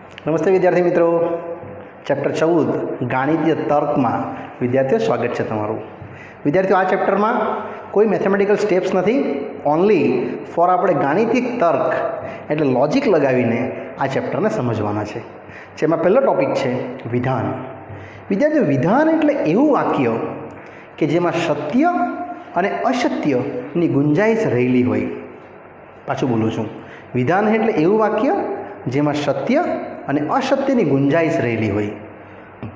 નમસ્તે વિદ્યાર્થી મિત્રો, ચેપ્ટર 14 ગાણિતીય તર્કમાં વિદ્યાર્થીઓ સ્વાગત છે તમારું. વિદ્યાર્થીઓ, આ ચેપ્ટરમાં કોઈ મેથેમેટિકલ સ્ટેપ્સ નથી, ઓનલી ફોર આપણે ગાણિતિક તર્ક એટલે લોજિક લગાવીને આ ચેપ્ટરને સમજવાના છે. જેમાં પહેલો ટૉપિક છે વિધાન. વિદ્યાર્થીઓ, વિધાન એટલે એવું વાક્ય કે જેમાં સત્ય અને અસત્યની ગુંજાઈશ રહેલી હોય. પાછું બોલું છું, વિધાન એટલે એવું વાક્ય જેમાં સત્ય અને અસત્યની ગુંજાઈશ રહેલી હોય.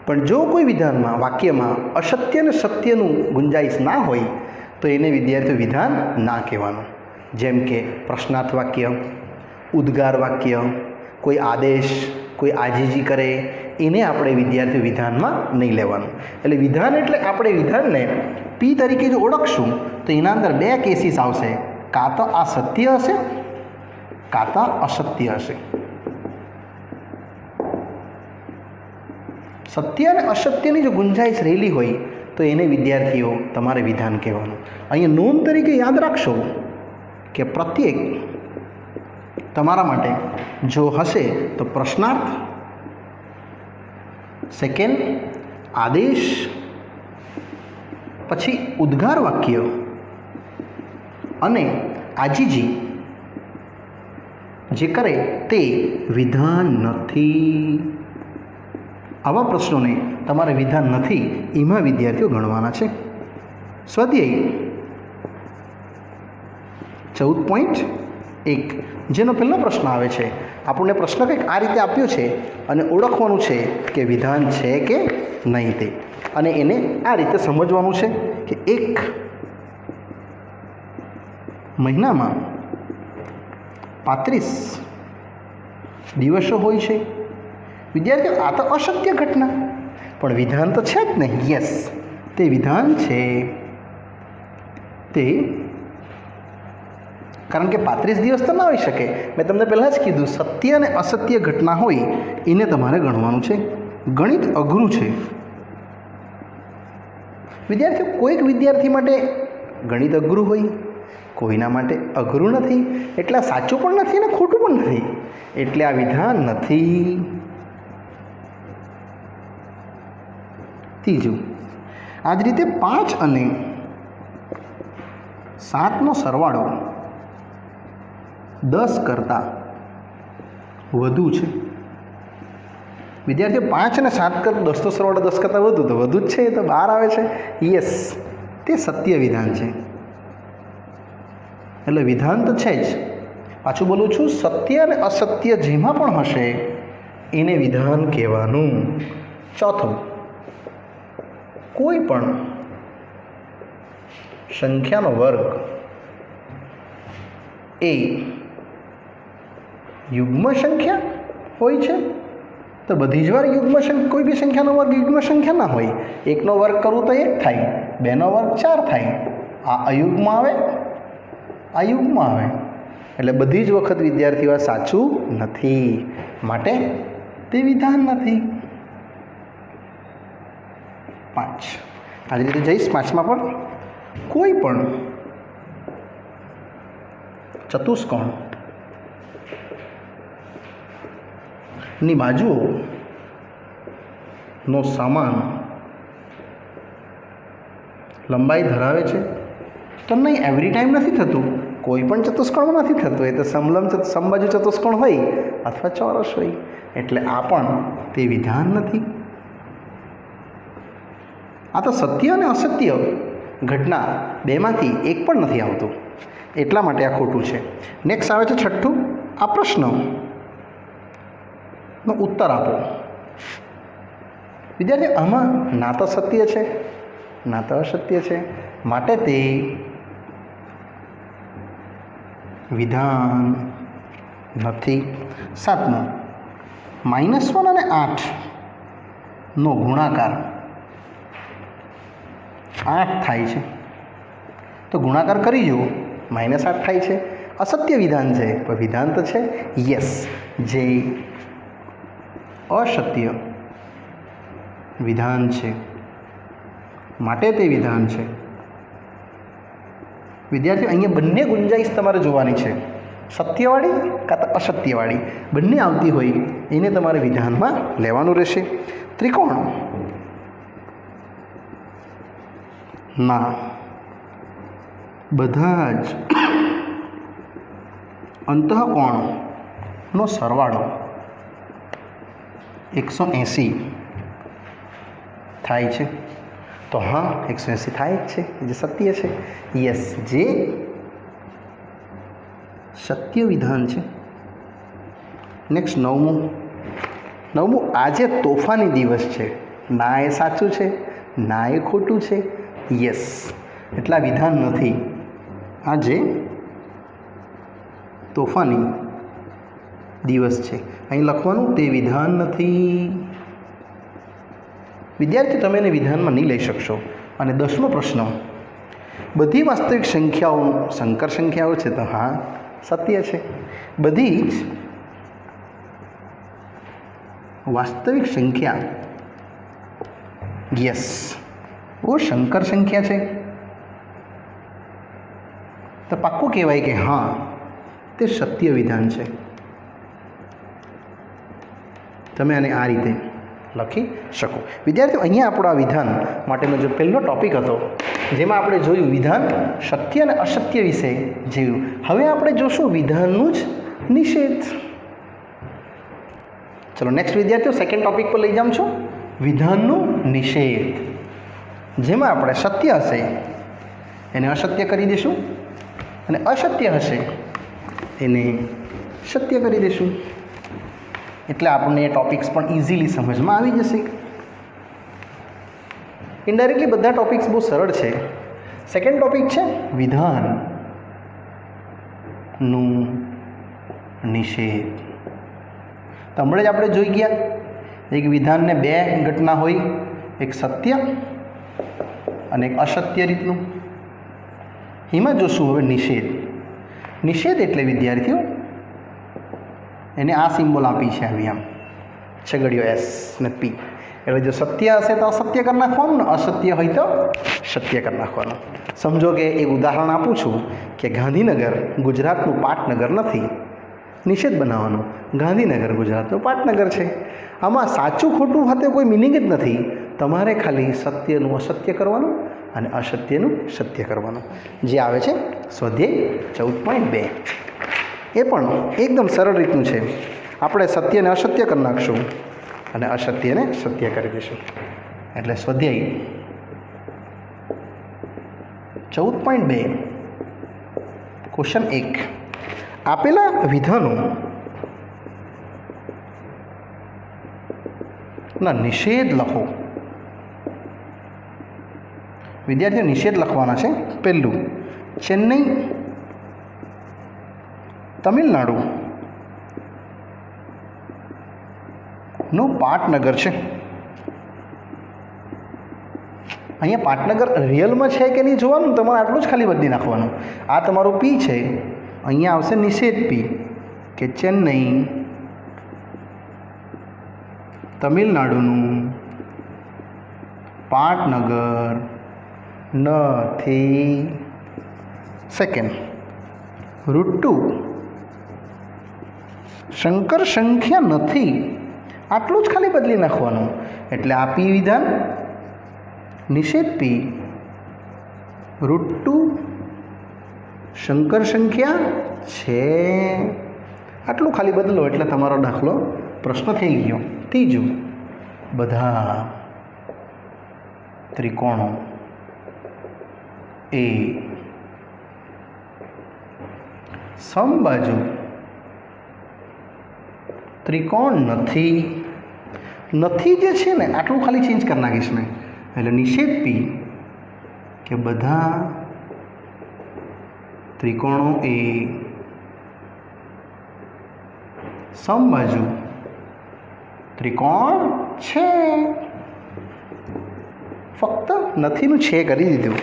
પણ જો કોઈ વિધાનમાં વાક્યમાં અસત્ય અને સત્યનું ગુંજાઈશ ના હોય તો એને વિદ્યાર્થીઓ વિધાન ના કહેવાનું. જેમ કે પ્રશ્નાર્થ વાક્ય, ઉદ્ગાર વાક્ય, કોઈ આદેશ, કોઈ આજીજી કરે, એને આપણે વિદ્યાર્થીઓ વિધાનમાં નહીં લેવાનું. એટલે વિધાન એટલે આપણે વિધાનને પી તરીકે જો ઓળખશું તો એના અંદર બે કેસીસ આવશે. કાં તો આ સત્ય હશે, કાં તો અસત્ય હશે. સત્ય અને અસત્યની જો ગુંજાઈશ રહેલી હોય તો એને વિદ્યાર્થીઓ તમારે વિધાન કહેવાનું. અહીંયા નોંધ તરીકે યાદ રાખશો કે પ્રત્યેક તમારા માટે જો હશે તો પ્રશ્નાર્થ, સેકન્ડ આદેશ, પછી ઉદ્ગાર વાક્ય અને આજીજી જે કરે તે વિધાન નથી. આવા પ્રશ્નોને તમારે વિધાન નથી એમાં વિદ્યાર્થીઓ ગણવાના છે. સ્વાધ્યાય 14.1 જેનો પહેલો પ્રશ્ન આવે છે, આપણને પ્રશ્ન કંઈક આ રીતે આપ્યો છે અને ઓળખવાનું છે કે વિધાન છે કે નહીં તે. અને એને આ રીતે સમજવાનું છે કે એક મહિનામાં 35 દિવસો હોય છે. વિદ્યાર્થીઓ, આ તો અસત્ય ઘટના, પણ વિધાન તો છે જ નહીં. યસ, તે વિધાન છે. તે કારણ કે 35 દિવસ તો ના હોઈ શકે. મેં તમને પહેલાં જ કીધું, સત્ય અને અસત્ય ઘટના હોય એને તમારે ગણવાનું છે. ગણિત અઘરું છે વિદ્યાર્થીઓ. કોઈક વિદ્યાર્થી માટે ગણિત અઘરું હોય, કોઈના માટે અઘરું નથી. એટલે આ સાચું પણ નથી અને ખોટું પણ નથી, એટલે આ વિધાન નથી. ત્રીજું, આ જ રીતે 5 અને 7નો સરવાળો 10 કરતાં વધુ છે. વિદ્યાર્થીઓ, 5 અને 7 કરતાં 10નો સરવાળો 10 કરતાં વધુ તો વધુ જ છે, એ તો બહાર આવે છે. યસ, તે સત્ય વિધાન છે. એટલે વિધાન તો છે જ. પાછું બોલું છું, સત્ય અને અસત્ય જેમાં પણ હશે એને વિધાન કહેવાનું. ચોથું, કોઈ પણ સંખ્યાનો વર્ગ એ યુગ્મ સંખ્યા હોય છે તો બધી જ વાર કોઈ બી સંખ્યાનો વર્ગ યુગ્મ સંખ્યા ના હોય. 1નો વર્ગ કરું તો 1 થાય, 2નો વર્ગ 4 થાય. આ અયુગ્મ આવે, આ યુગ્મ આવે. એટલે બધી જ વખત વિદ્યાર્થીઓ સાચું નથી, માટે તે વિધાન નથી. 5 આ રીતે જઈશ. 5માં પણ કોઈ પણ ચતુષ્કોણ ની બાજુઓનો સમાન લંબાઈ ધરાવે છે તો નહીં, એવરી ટાઈમ નથી થતું. કોઈ પણ ચતુષ્કોણમાં નથી થતું. એ તો સમબાજુ ચતુષ્કોણ હોય અથવા ચોરસ હોય. એટલે આ પણ તે વિધાન નથી. આ તો સત્ય અને અસત્ય ઘટના બેમાંથી એક પણ નથી આવતું, એટલા માટે આ ખોટું છે. નેક્સ્ટ આવે છે 6થું, આ પ્રશ્નનો ઉત્તર આપો. વિદ્યાર્થીઓ, આમાં ના તો સત્ય છે ના તો અસત્ય છે, માટે તે વિધાન નથી. 7મું, -1 અને 8નો ગુણાકાર 8 થાય છે તો ગુણાકાર કરી જુઓ, -8 થાય છે. અસત્ય વિધાન છે, પણ વિધાન તો છે. યસ, જે અસત્ય વિધાન છે, માટે તે વિધાન છે. વિદ્યાર્થીઓ, અહીંયા બંને ગુંજાઈશ તમારે જોવાની છે. સત્યવાળી કાં તો અસત્યવાળી બંને આવતી હોય એને તમારે વિધાનમાં લેવાનું રહેશે. ત્રિકોણ ના બધા જ અંતઃકોણનો સરવાળો 180 થાય છે. તો હા, 180 થાય જ છે, જે સત્ય છે. યસ, જે સત્ય વિધાન છે. નેક્સ્ટ નવમું. આજે તોફાની દિવસ છે. ના એ સાચું છે, ના એ ખોટું છે. યસ, એટલા વિધાન નથી. આજે તોફાની દિવસ છે, અહીં લખવાનું તે વિધાન નથી. વિદ્યાર્થી, તમે એને વિધાનમાં નહીં લઈ શકશો. અને 10મો પ્રશ્ન, બધી વાસ્તવિક સંખ્યાઓ સંકર સંખ્યાઓ છે. તો હા, સત્ય છે. બધી જ વાસ્તવિક સંખ્યા યસ ઓ સંકર સંખ્યા છે. તો પાક્કું કહેવાય કે હા, તે સત્ય વિધાન છે. તમે આને આ રીતે લખી શકો. વિદ્યાર્થીઓ, અહીંયા આપણો આ વિધાન માટેનો જે પહેલો ટૉપિક હતો, જેમાં આપણે જોયું વિધાન સત્ય અને અસત્ય વિશે જોયું. હવે આપણે જોશું વિધાનનું જ નિષેધ. ચલો નેક્સ્ટ વિદ્યાર્થીઓ, સેકન્ડ ટૉપિક પર લઈ જાઉં છું. વિધાનનું નિષેધ, જેમાં આપણે સત્ય હશે એને અસત્ય કરી દઈશું અને અસત્ય હશે એને સત્ય કરી દઈશું. એટલે આપણને એ ટૉપિક્સ પણ ઇઝીલી સમજમાં આવી જશે. ઇનડાયરેક્ટલી બધા ટૉપિક્સ બહુ સરળ છે. સેકન્ડ ટૉપિક છે વિધાનનું નિષેધ. તો હમણાં જ આપણે જોઈ ગયા એક વિધાનને બે ઘટના હોય, એક સત્ય અને એક અસત્ય રીતનું. એમાં જોશું હવે નિષેધ. નિષેધ એટલે વિદ્યાર્થીઓ એને આ સિમ્બોલ આપી છે, આવી આમ છગડીયો એસ ને પી. એટલે જો સત્ય હશે તો અસત્ય કરી નાખવાનું, ને અસત્ય હોય તો સત્ય કરી નાખવાનું. સમજો કે એક ઉદાહરણ આપું છું કે ગાંધીનગર ગુજરાતનું પાટનગર નથી, નિષેધ બનાવવાનો. ગાંધીનગર ગુજરાતનું પાટનગર છે. આમાં સાચું ખોટું હાથે કોઈ મિનિંગ જ નથી. તમારે ખાલી સત્યનું અસત્ય કરવાનું અને અસત્યનું સત્ય કરવાનું. જે આવે છે સ્વાધ્યાય 14.2. એ પણ એકદમ સરળ રીતનું છે. આપણે સત્યને અસત્ય કરી નાખશું અને અસત્યને સત્ય કરી દઈશું. એટલે સ્વાધ્યાય 14.2 ક્વેશ્ચન 1. આપેલા વિધાનો ના નિષેધ લખો. વિદ્યાર્થીઓ નિષેધ લખવાના છે. પહેલું, ચેન્નઈ તમિલનાડુ નું પાટનગર છે. અહીંયા પાટનગર રિયલમાં છે કે નહીં જોવાનું, તમારે આટલું જ ખાલી બદલી નાખવાનું. આ તમારું પી છે, અહીંયા આવશે નિષેધ પી કે ચેન્નઈ તમિલનાડુનું પાટનગર નથી. સેકન્ડ, રૂટ 2 સંકર સંખ્યા નથી, આટલું જ ખાલી બદલી નાખવાનું. એટલે આ પી વિધાન નિષેધ પી રૂટ 2 સંકર સંખ્યા છે, આટલું ખાલી બદલો એટલે તમારો દાખલો પ્રશ્ન થઈ ગયો. ત્રીજું, બધા ત્રિકોણો એ સમબાજુ ત્રિકોણ નથી. નથી જે છે ને આટલું ખાલી ચેન્જ કરી નાખીશ મેં. એટલે નિષેધ પી કે બધા ત્રિકોણો એ સમબાજુ ત્રિકોણ છે. ફક્ત નથીનું છે કરી દીધું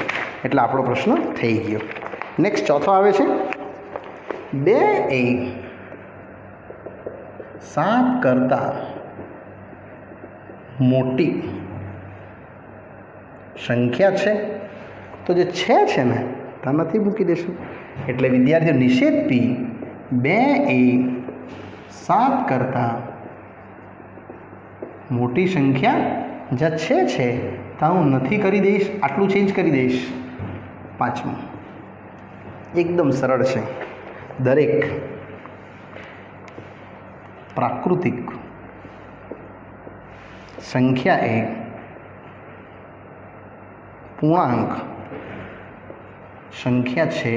એટલે આપણો પ્રશ્ન થઈ ગયો. નેક્સ્ટ ચોથો આવે છે 2 એ 7 કરતાં મોટી સંખ્યા છે. તો જે છે ને ત્યાં નથી મૂકી દઈશું. એટલે વિદ્યાર્થીઓ નિષેધ પી 2 એ 7 કરતાં મોટી સંખ્યા જ્યાં છે ત્યાં હું નથી કરી દઈશ, આટલું ચેન્જ કરી દઈશ. 5મું એકદમ સરળ છે. દરેક પ્રાકૃતિક સંખ્યા એ પૂર્ણાંક સંખ્યા છે.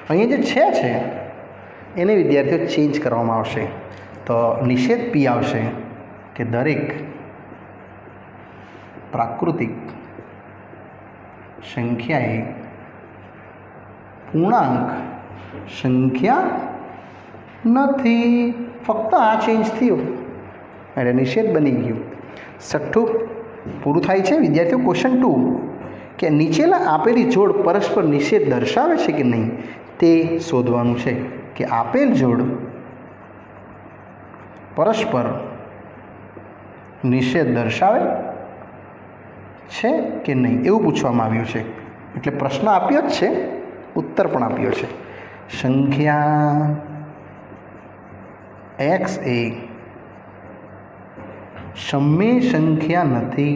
અહીંયા જે છે એને વિદ્યાર્થીઓ ચેન્જ કરવામાં આવશે. તો નિષેધ પી આવશે કે દરેક પ્રાકૃતિક સંખ્યા એ પૂર્ણાંક સંખ્યા નથી. ફક્ત આ ચેન્જ થયું એટલે નિષેધ બની ગયું. 6 પૂરું થાય છે. વિદ્યાર્થીઓ ક્વેશ્ચન 2 કે નીચેના આપેલી જોડ પરસ્પર નિષેધ દર્શાવે છે કે નહીં તે શોધવાનું છે. કે આપેલ જોડ પરસ્પર નિષેધ દર્શાવે છે કે નહીં એવું પૂછવામાં આવ્યું છે. એટલે પ્રશ્ન આપ્યો જ છે, ઉત્તર પણ આપ્યો છે. સંખ્યા x એ સમય સંખ્યા નથી.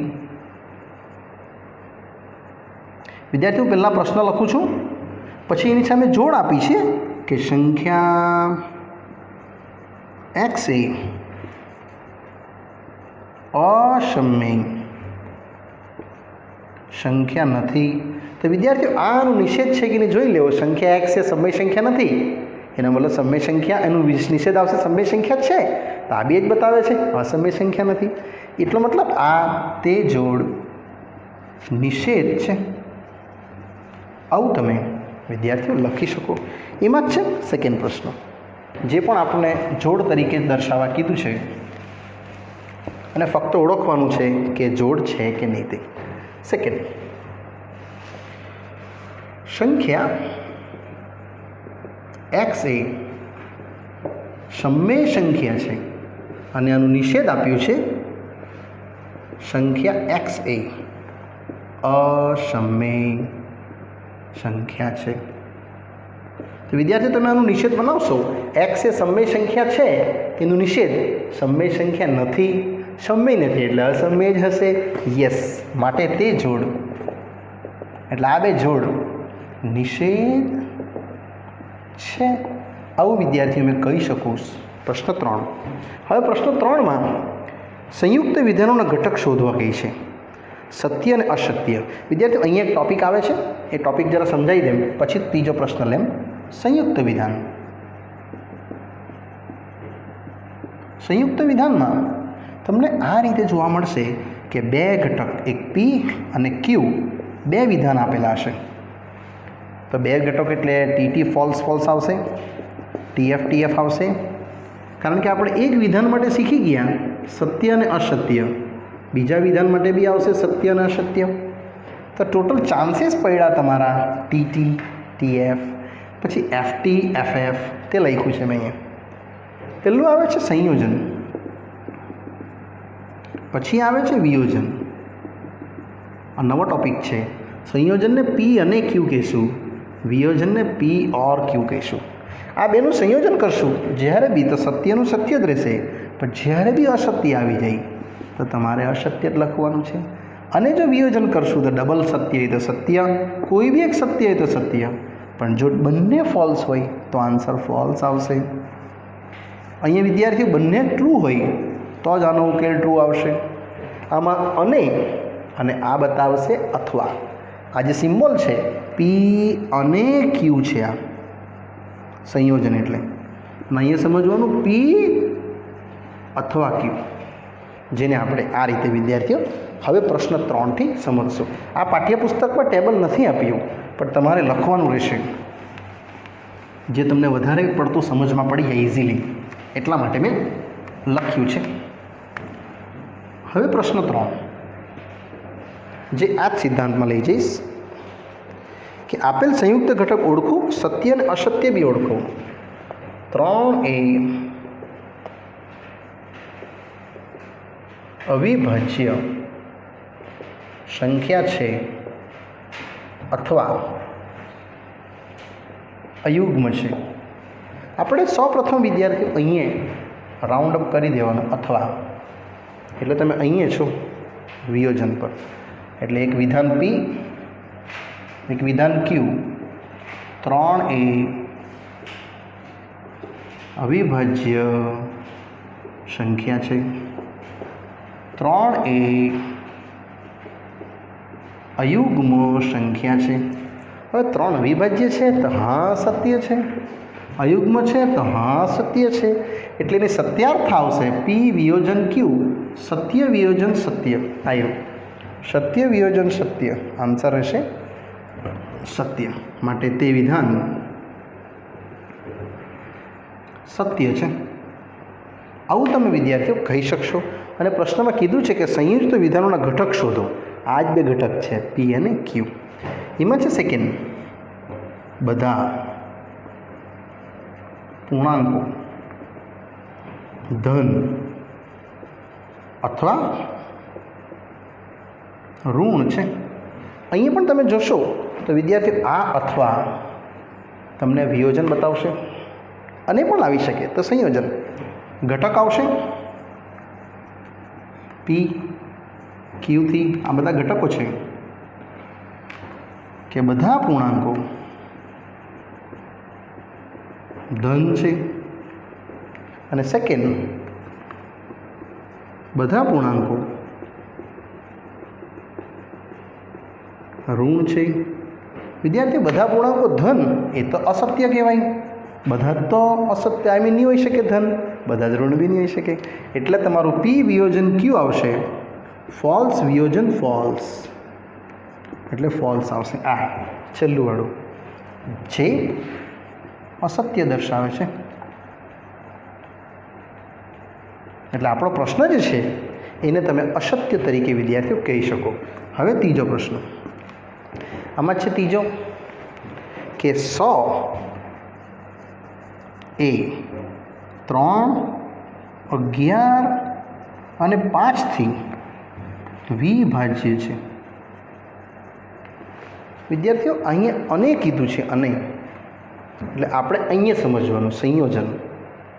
વિદ્યાર્થીઓ પહેલાં પ્રશ્ન લખું છું, પછી એની સામે જોડ આપી છે કે સંખ્યા x એ અસમય સંખ્યા નથી. તો વિદ્યાર્થીઓ આનો નિષેધ છે કે નહીં જોઈ લેવો. સંખ્યા x એ સમય સંખ્યા નથી, એનો મતલબ સમય સંખ્યા, એનું નિષેધ આવશે સમય સંખ્યા છે. તો આ બે જ બતાવે છે અસમય સંખ્યા નથી. એટલો મતલબ આ તે જોડ નિષેધ છે. આવું તમે વિદ્યાર્થીઓ લખી શકો. એમાં જ છે સેકન્ડ પ્રશ્ન, જે પણ આપણે જોડ તરીકે દર્શાવવા કીધું છે અને ફક્ત ઓળખવાનું છે કે જોડ છે કે નહીં તે. સેકન્ડ, સંખ્યા x એ સમય સંખ્યા છે અને આનું નિષેધ આપ્યું છે સંખ્યા x એ અસમય સંખ્યા છે. તો વિદ્યાર્થીઓ તમે આનું નિષેધ બનાવશો. x એ સમય સંખ્યા છે, એનું નિષેધ સમય સંખ્યા નથી, સમય નથી એટલે અસમય જ હશે. યસ, માટે તે જોડ એટલે આ બે જોડ નિષેધ છે. આવું વિદ્યાર્થીઓ મેં કહી શકું. પ્રશ્ન 3. હવે પ્રશ્ન 3માં સંયુક્ત વિધાનોના ઘટક શોધવા કહી છે. સત્ય અને અસત્ય. વિદ્યાર્થીઓ અહીંયા એક ટૉપિક આવે છે, એ ટૉપિક જરા સમજાવી દેમ, પછી ત્રીજો પ્રશ્ન લેમ. સંયુક્ત વિધાન. સંયુક્ત વિધાનમાં તમને આ રીતે જોવા મળશે કે બે ઘટક, એક પી અને ક્યુ, બે વિધાન આપેલા હશે. તો બે ઘટક એટલે ટીટી ફોલ્સ ફોલ્સ આવશે, ટીએફ ટીએફ આવશે. કારણ કે આપણે એક વિધાન માટે શીખી ગયા સત્ય અને અસત્ય, બીજા વિધાન માટે બી આવશે સત્ય અને અસત્ય. તો ટોટલ ચાન્સીસ પડ્યા તમારા ટીટી ટીએફ, પછી એફટી એફએફ, તે લખ્યું છે મેં અહીંયા. પહેલું આવે છે સંયોજન, પછી આવે છે વિયોજન. આ નવો ટૉપિક છે. સંયોજનને પી અને ક્યુ કહીશું, વિયોજનને પી ઓર ક્યુ કહીશું. આ બેનું સંયોજન કરશું જ્યારે બી તો સત્યનું સત્ય જ રહેશે, પણ જ્યારે બી અસત્ય આવી જાય તો તમારે અસત્ય જ લખવાનું છે. અને જો વિયોજન કરશું તો ડબલ સત્ય હોય તો સત્ય, કોઈ બી એક સત્ય હોય તો સત્ય, પણ જો બંને ફોલ્સ હોય તો આન્સર ફોલ્સ આવશે. અહીંયા વિદ્યાર્થીઓ બંને ટ્રુ હોય તો જ આનો ઉકેલ ટ્રુ આવશે. આમાં અને આ બતાવશે અથવા. આ જે સિમ્બોલ છે પી અને ક્યુ છે, આ સંયોજન એટલે. અને અહીંયા સમજવાનું પી અથવા ક્યુ, જેને આપણે આ રીતે વિદ્યાર્થીઓ હવે પ્રશ્ન 3થી સમજશો. આ પાઠ્યપુસ્તકમાં ટેબલ નથી આપ્યું, પણ તમારે લખવાનું રહેશે, જે તમને વધારે પડતું સમજમાં પડી જાય ઇઝીલી, એટલા માટે મેં લખ્યું છે. હવે પ્રશ્ન 3, જે આ જ સિદ્ધાંતમાં લઈ જઈશ કે આપેલ સંયુક્ત ઘટક ઓળખો, સત્ય અને અસત્ય બી ઓળખો. 3 એ અવિભાજ્ય સંખ્યા છે અથવા અયુગ્મ છે. આપણે સૌપ્રથમ વિદ્યાર્થીઓ અહીંયા રાઉન્ડ અપ કરી દેવાનું, અથવા એટલે તમે અહીંયા છો વિયોજન પર, એટલે એક વિધાન P, એક વિધાન Q, 3A અવિભાજ્ય સંખ્યા છે, 3A અયુગ્મ સંખ્યા છે. હવે 3 અવિભાજ્ય છે તો હા સત્ય છે, અયુગ્મ છે તો હા સત્ય છે, એટલે એની સત્યાર્થ આવશે P વિયોજન Q, સત્ય વિયોજન સત્ય આવ્યું, સત્ય વિયોજન સત્ય, આન્સર રહેશે સત્ય. માટે તે વિધાન સત્ય છે. આવું તમે વિદ્યાર્થીઓ કહી શકશો. અને પ્રશ્નમાં કીધું છે કે સંયુક્ત વિધાનોના ઘટક શોધો. આ જ બે ઘટક છે P અને Q. એમાં છે સેકન્ડ, બધા પૂર્ણાંકો ધન અથવા ઋણ છે. અહીંયા પણ તમે જોશો તો વિદ્યાર્થીઓ આ અથવા તમને વિયોજન બતાવશે, અને પણ આવી શકે તો સંયોજન. ઘટક આવશે P Q થી, આ બધા ઘટકો છે કે બધા પૂર્ણાંકો ધન છે, અને સેકન્ડ બધા પૂર્ણાંકો ઋણ છે. વિદ્યાર્થી બધા પૂર્ણાંકો ધન એ તો અસત્ય કહેવાય, બધા તો અસત્ય નહીં હોઈ શકે ધન, બધા જ ઋણ બી નહીં હોઈ શકે, એટલે તમારું P વિયોજન Q આવશે ફોલ્સ વિયોજન ફોલ્સ, એટલે ફોલ્સ આવશે. આ છેલ્લું વાળું જે અસત્ય દર્શાવે છે. એટલે આપણો પ્રશ્ન જે છે એને તમે અસત્ય તરીકે વિદ્યાર્થીઓ કહી શકો. હવે ત્રીજો પ્રશ્ન આમાં છે, ત્રીજો કે 100 એ 3, 11 અને 5થી વિભાજ્ય છે. વિદ્યાર્થીઓ અહીંયા અને કીધું છે, અને એટલે આપણે અહીંયા સમજવાનું સંયોજન.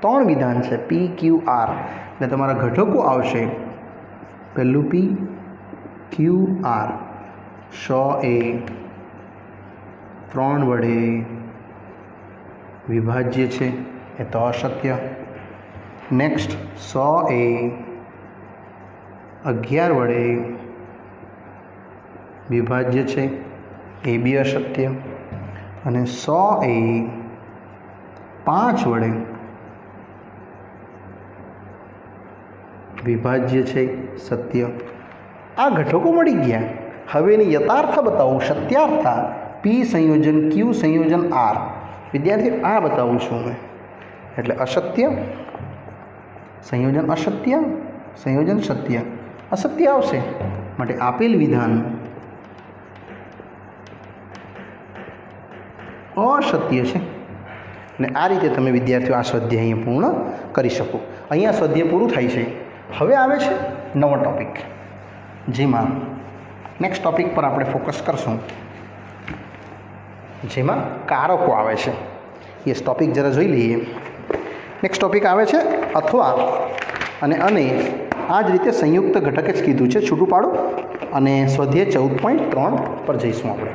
3 વિધાન છે P Q R, એટલે તમારા ઘટકો આવશે પહેલું P Q R, 100 એ 3 વડે વિભાજ્ય છે, એ તો અસત્ય. નેક્સ્ટ 100 એ 11 વડે વિભાજ્ય છે, એ બી અસત્ય. અને 100 એ 5 વડે વિભાજ્ય છે, સત્ય. આ ઘટકો મળી ગયા. હવે એની યથાર્થ બતાવું, સત્યાર્થા P સંયોજન Q સંયોજન R. વિદ્યાર્થી આ બતાવું છું મેં, એટલે અસત્ય સંયોજન અસત્ય, સંયોજન સત્ય, અસત્ય આવશે. માટે આપેલ વિધાન અસત્ય છે. ને આ રીતે તમે વિદ્યાર્થીઓ આ સ્વાધ્યાય અહીંયા પૂર્ણ કરી શકો. અહીંયા સ્વાધ્યાય પૂરું થાય છે. હવે આવે છે નવો ટૉપિક, જેમાં નેક્સ્ટ ટૉપિક પર આપણે ફોકસ કરશું, જેમાં કારકો આવે છે. યસ, ટૉપિક જરા જોઈ લઈએ. નેક્સ્ટ ટૉપિક આવે છે અથવા અને આ જ રીતે સંયુક્ત ઘટક જ કીધું છે, છૂટું પાડો. અને સ્વાધ્યાય 14.3 પર જઈશું આપણે.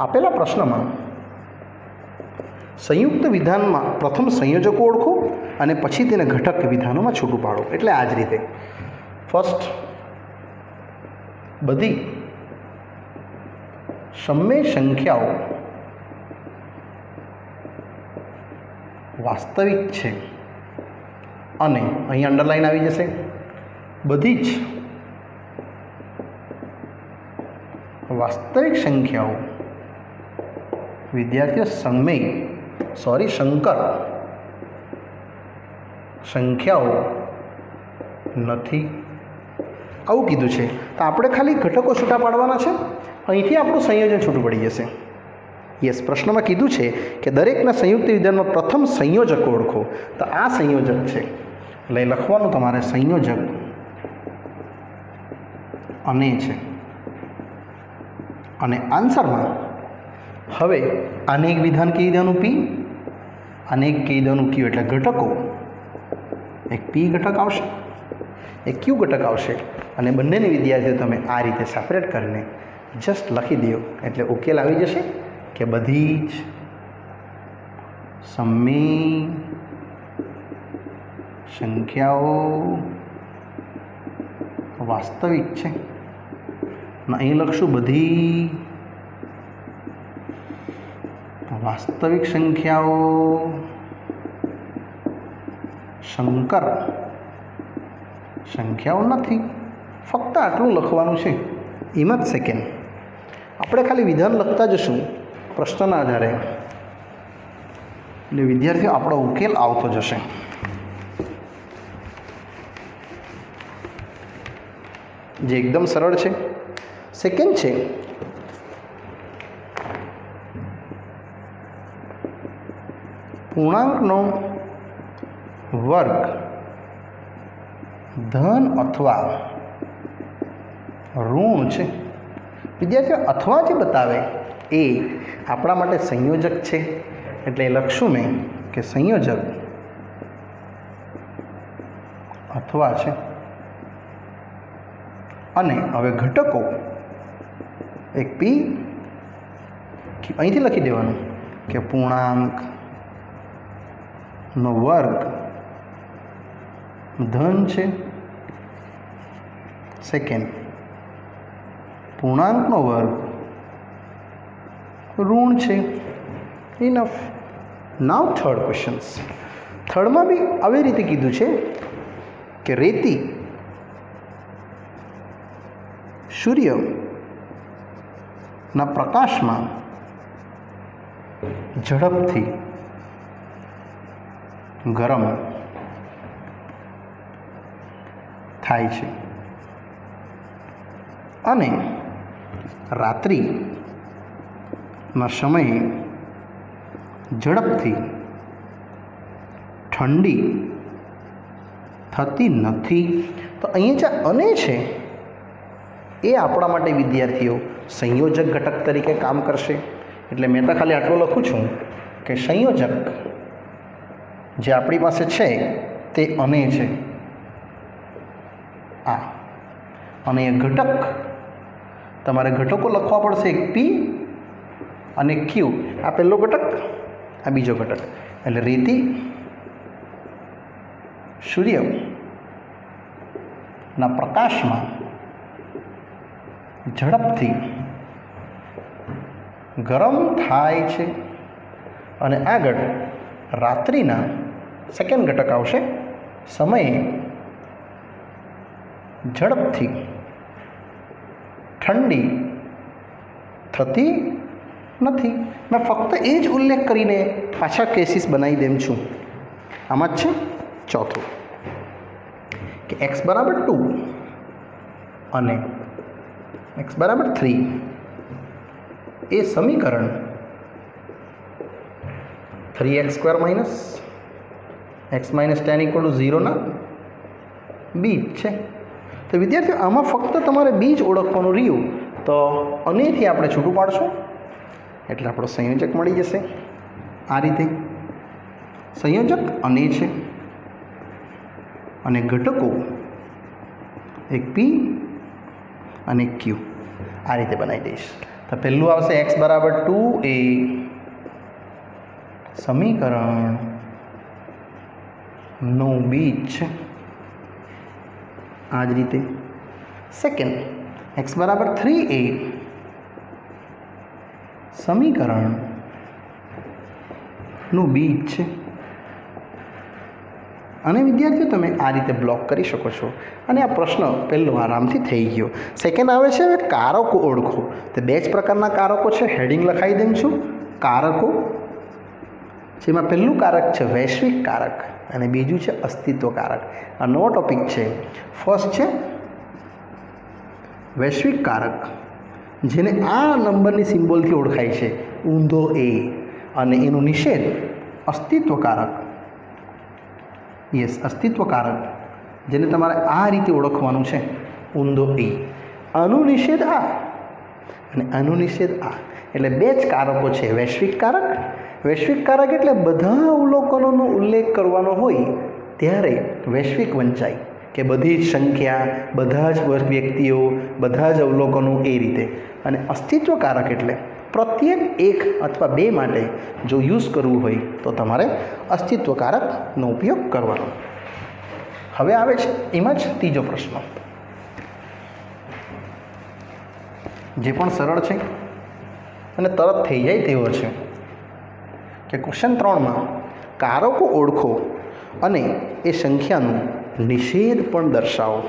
આપેલા પ્રશ્નમાં સંયુક્ત વિધાનમાં પ્રથમ સંયોજકો ઓળખો અને પછી તેને ઘટક વિધાનોમાં છૂટું પાડો. એટલે આ જ રીતે ફર્સ્ટ બધી સમય સંખ્યાઓ વાસ્તવિક છે, અને અહીં અંડરલાઈન આવી જશે, બધી જ વાસ્તવિક સંખ્યાઓ વિદ્યાર્થીઓ સંકર સંખ્યાઓ નથી, આવું કીધું છે. તો આપણે ખાલી ઘટકો છૂટા પાડવાના છે, અહીંથી આપણું સંયોજન છૂટું પડી જશે. યસ, પ્રશ્નમાં કીધું છે કે દરેકના સંયુક્ત વિધાનમાં પ્રથમ સંયોજક ઓળખો. તો આ સંયોજક છે, એટલે લખવાનું તમારે સંયોજક અને છે. અને આન્સરમાં હવે આને એક વિધાન કહી દેવાનું પી, આને એક કહી દેવાનું ક્યુ, એટલે ઘટકો એક પી ઘટક આવશે, એક ક્યુ ઘટક આવશે, અને બંનેને વિદ્યાર્થીઓ તમે આ રીતે સેપરેટ કરીને જસ્ટ લખી દો એટલે ઉકેલ આવી જશે કે બધી જ સમય સંખ્યાઓ વાસ્તવિક છે. અહીં લખશું બધી વાસ્તવિક સંખ્યાઓ સંકર સંખ્યાઓ નથી. ફક્ત આટલું લખવાનું છે. એમ જ સેકન્ડ આપણે ખાલી વિધાન લખતા જશું પ્રશ્નના આધારે, એટલે વિદ્યાર્થીઓ આપણો ઉકેલ આવતો જશે. જે એકદમ સરળ છે. સેકન્ડ છે પૂર્ણાંકનો વર્ગ ધન અથવા ઋણ છે. વિદ્યાર્થીઓ અથવા જે બતાવે એ આપણા માટે સંયોજક છે, એટલે લખશું મેં કે સંયોજક અથવા છે. અને હવે ઘટકો એક પી અહીંથી લખી દેવાનું કે પૂર્ણાંકનો વર્ગ ધન છે. સેકન્ડ પૂર્ણાંકનો વર્ગ ઋણ છે. ઇનફ. નાવ થર્ડ ક્વેશ્ચન્સ. થર્ડમાં બી આવી રીતે કીધું છે કે રેતી સૂર્યના પ્રકાશમાં ઝડપથી ગરમ થાય છે અને રાત્રિના સમયે ઝડપથી ઠંડી થતી નથી. તો અહીંયા જે અને છે એ આપણા માટે વિદ્યાર્થીઓ સંયોજક ઘટક તરીકે કામ કરશે. એટલે મેં તો ખાલી આટલું લખું છું કે સંયોજક જે આપણી પાસે છે તે અને છે આ, અને એ ઘટક તમારે ઘટકો લખવા પડશે એક પી અને ક્યુ. આ પહેલો ઘટક, આ બીજો ઘટક. એટલે રેતી સૂર્યના પ્રકાશમાં ઝડપથી ગરમ થાય છે અને આગળ રાત્રિના સેકન્ડ ઘટક આવશે સમયે ઝડપથી ઠંડી થતી નથી. મેં ફક્ત એ જ ઉલ્લેખ કરીને પાછા કેસીસ બનાવી દેમ છું. આમાં જ છે ચોથું કે x બરાબર 2 અને x બરાબર 3 એ સમીકરણ 3x² માઇનસ x માઇનસ 10 = 0 ના બીજ છે. તો વિદ્યાર્થીઓ આમાં ફક્ત તમારે બીજ ઓળખવાનું રહ્યું તો અનેથી આપણે છૂટું પાડશું એટલે આપણો સંયોજક મળી જશે. આ રીતે સંયોજક અને છે અને ઘટકો એક પી અને ક્યુ. આ રીતે બનાવી દઈશ. તો પહેલું આવશે x બરાબર 2 એ સમીકરણનું બીજ છે. આ જ રીતે સેકન્ડ x બરાબર 3 એ સમીકરણનું બીજ છે. અને વિદ્યાર્થીઓ તમે આ રીતે બ્લોક કરી શકો છો. અને આ પ્રશ્ન પહેલો આરામથી થઈ ગયો. સેકન્ડ આવે છે હવે કારકો ઓળખો. તો બે જ પ્રકારના કારકો છે, હેડિંગ લખાવી દઉં છું. કારકો, જેમાં પહેલું કારક છે વૈશ્વિક કારક અને બીજું છે અસ્તિત્વ કારક. આ નવો ટોપિક છે. ફર્સ્ટ છે વૈશ્વિક કારક, જેને આ નંબરની સિમ્બોલથી ઓળખાય છે ઊંધો એ, અને એનું નિષેધ અસ્તિત્વકારક. યસ, અસ્તિત્વકારક, જેને તમારે આ રીતે ઓળખવાનું છે ઊંધો એ. આનું નિષેધ આ. અને આનો નિષેધ આ. એટલે બે જ કારકો છે, વૈશ્વિક કારક. વૈશ્વિક કારક એટલે બધા અવલોકનોનો ઉલ્લેખ કરવાનો હોય ત્યારે વૈશ્વિક વંચાય, કે બધી જ સંખ્યા, બધા જ વ્યક્તિઓ, બધા જ અવલોકનો, એ રીતે. અને અસ્તિત્વ કારક એટલે પ્રત્યેક એક અથવા બે માટે જો યુઝ કરવું હોય તો તમારે અસ્તિત્વ કારકનો ઉપયોગ કરવાનો. હવે આવે છે એમાં જ ત્રીજો પ્રશ્ન, જે પણ સરળ છે અને તરત થઈ જાય તેવો છે, કે ક્વેશ્ચન 3માં કારકો ઓળખો અને એ સંખ્યાનું નિષેધ પણ દર્શાવો.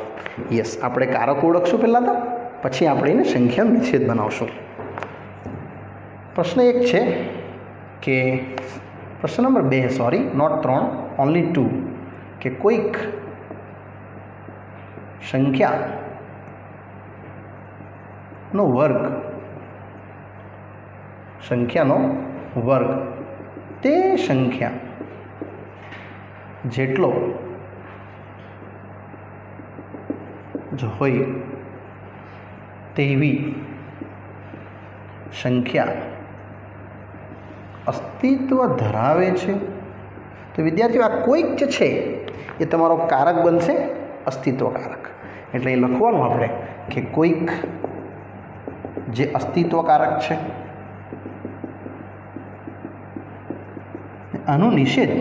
યસ, આપણે કારકો ઓળખશું પહેલાં તો, પછી આપણે એને સંખ્યાનો નિષેધ બનાવશું. પ્રશ્ન 1 છે કે પ્રશ્ન નંબર 2, સોરી નોટ 3, ઓનલી 2, કે કોઈક સંખ્યાનો વર્ગ તે સંખ્યા જેટલો જ હોય તેવી સંખ્યા અસ્તિત્વ ધરાવે છે. તો વિદ્યાર્થીઓ, આ કોઈક જે છે એ તમારો કારક બનશે, અસ્તિત્વ કારક. એટલે એ લખવાનું આપણે કે કોઈક જે અસ્તિત્વ કારક છે, આનો નિષેધ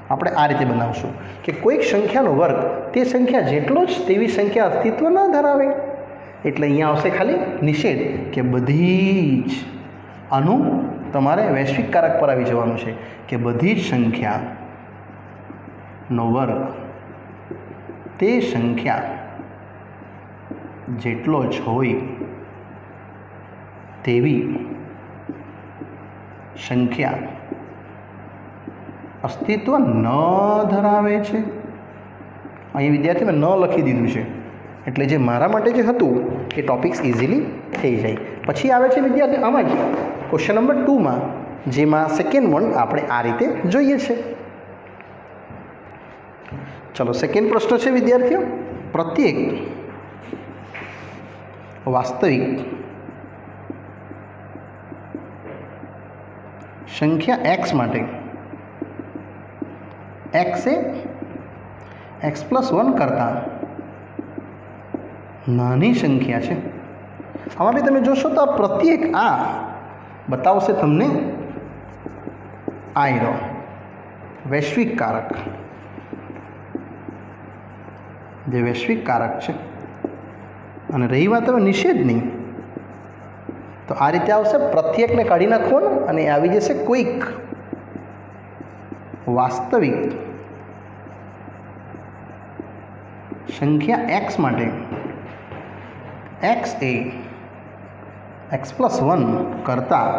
આપણે આ રીતે બનાવશું કે કોઈક સંખ્યાનો વર્ગ તે સંખ્યા જેટલો જ તેવી સંખ્યા અસ્તિત્વ ન ધરાવે. એટલે અહીંયા આવશે ખાલી નિષેધ, કે બધી જ. આનું તમારે વૈશ્વિક કારક પર આવી જવાનું છે કે બધી જ સંખ્યાનો વર્ગ તે સંખ્યા જેટલો જ હોય તેવી સંખ્યા અસ્તિત્વ ન ધરાવે છે. અહીં વિદ્યાર્થી મેં ન લખી દીધું છે, એટલે જે મારા માટે જે હતું એ ટોપિક્સ ઇઝીલી થઈ જાય. પછી આવે છે વિદ્યાર્થી આમાં જ ક્વેશ્ચન નંબર 2માં, જેમાં સેકન્ડ વન આપણે આ રીતે જોઈએ છે. ચલો, સેકન્ડ પ્રશ્ન છે વિદ્યાર્થીઓ, પ્રત્યેક વાસ્તવિક સંખ્યા x માટે x એ x+1 કરતાં નાની સંખ્યા છે. આમાં બી તમે જોશો તો આ પ્રત્યેક આ બતાવશે તમને આયરો વૈશ્વિક કારક, જે વૈશ્વિક કારક છે. અને રહી વાત હવે નિષેધની, તો આ રીતે આવશે, પ્રત્યેકને કાઢી નાખવાનું અને આવી જશે કોઈક વાસ્તવિક સંખ્યા x માટે x એ x+1 કરતાં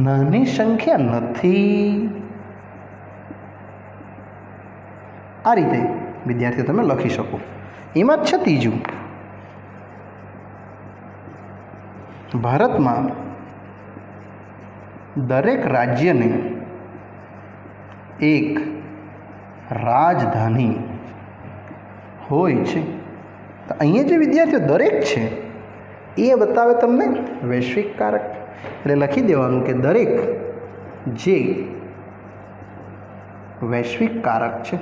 નાની સંખ્યા નથી. આ રીતે વિદ્યાર્થીઓ તમે લખી શકો. એમાં જ છે ત્રીજું, ભારતમાં દરેક રાજ્યને એક રાજધાની હોય છે. તો અહીંયા જે વિદ્યાર્થીઓ દરેક છે એ બતાવે તમને વૈશ્વિક કારક. એટલે લખી દેવાનું કે દરેક જે વૈશ્વિક કારક છે.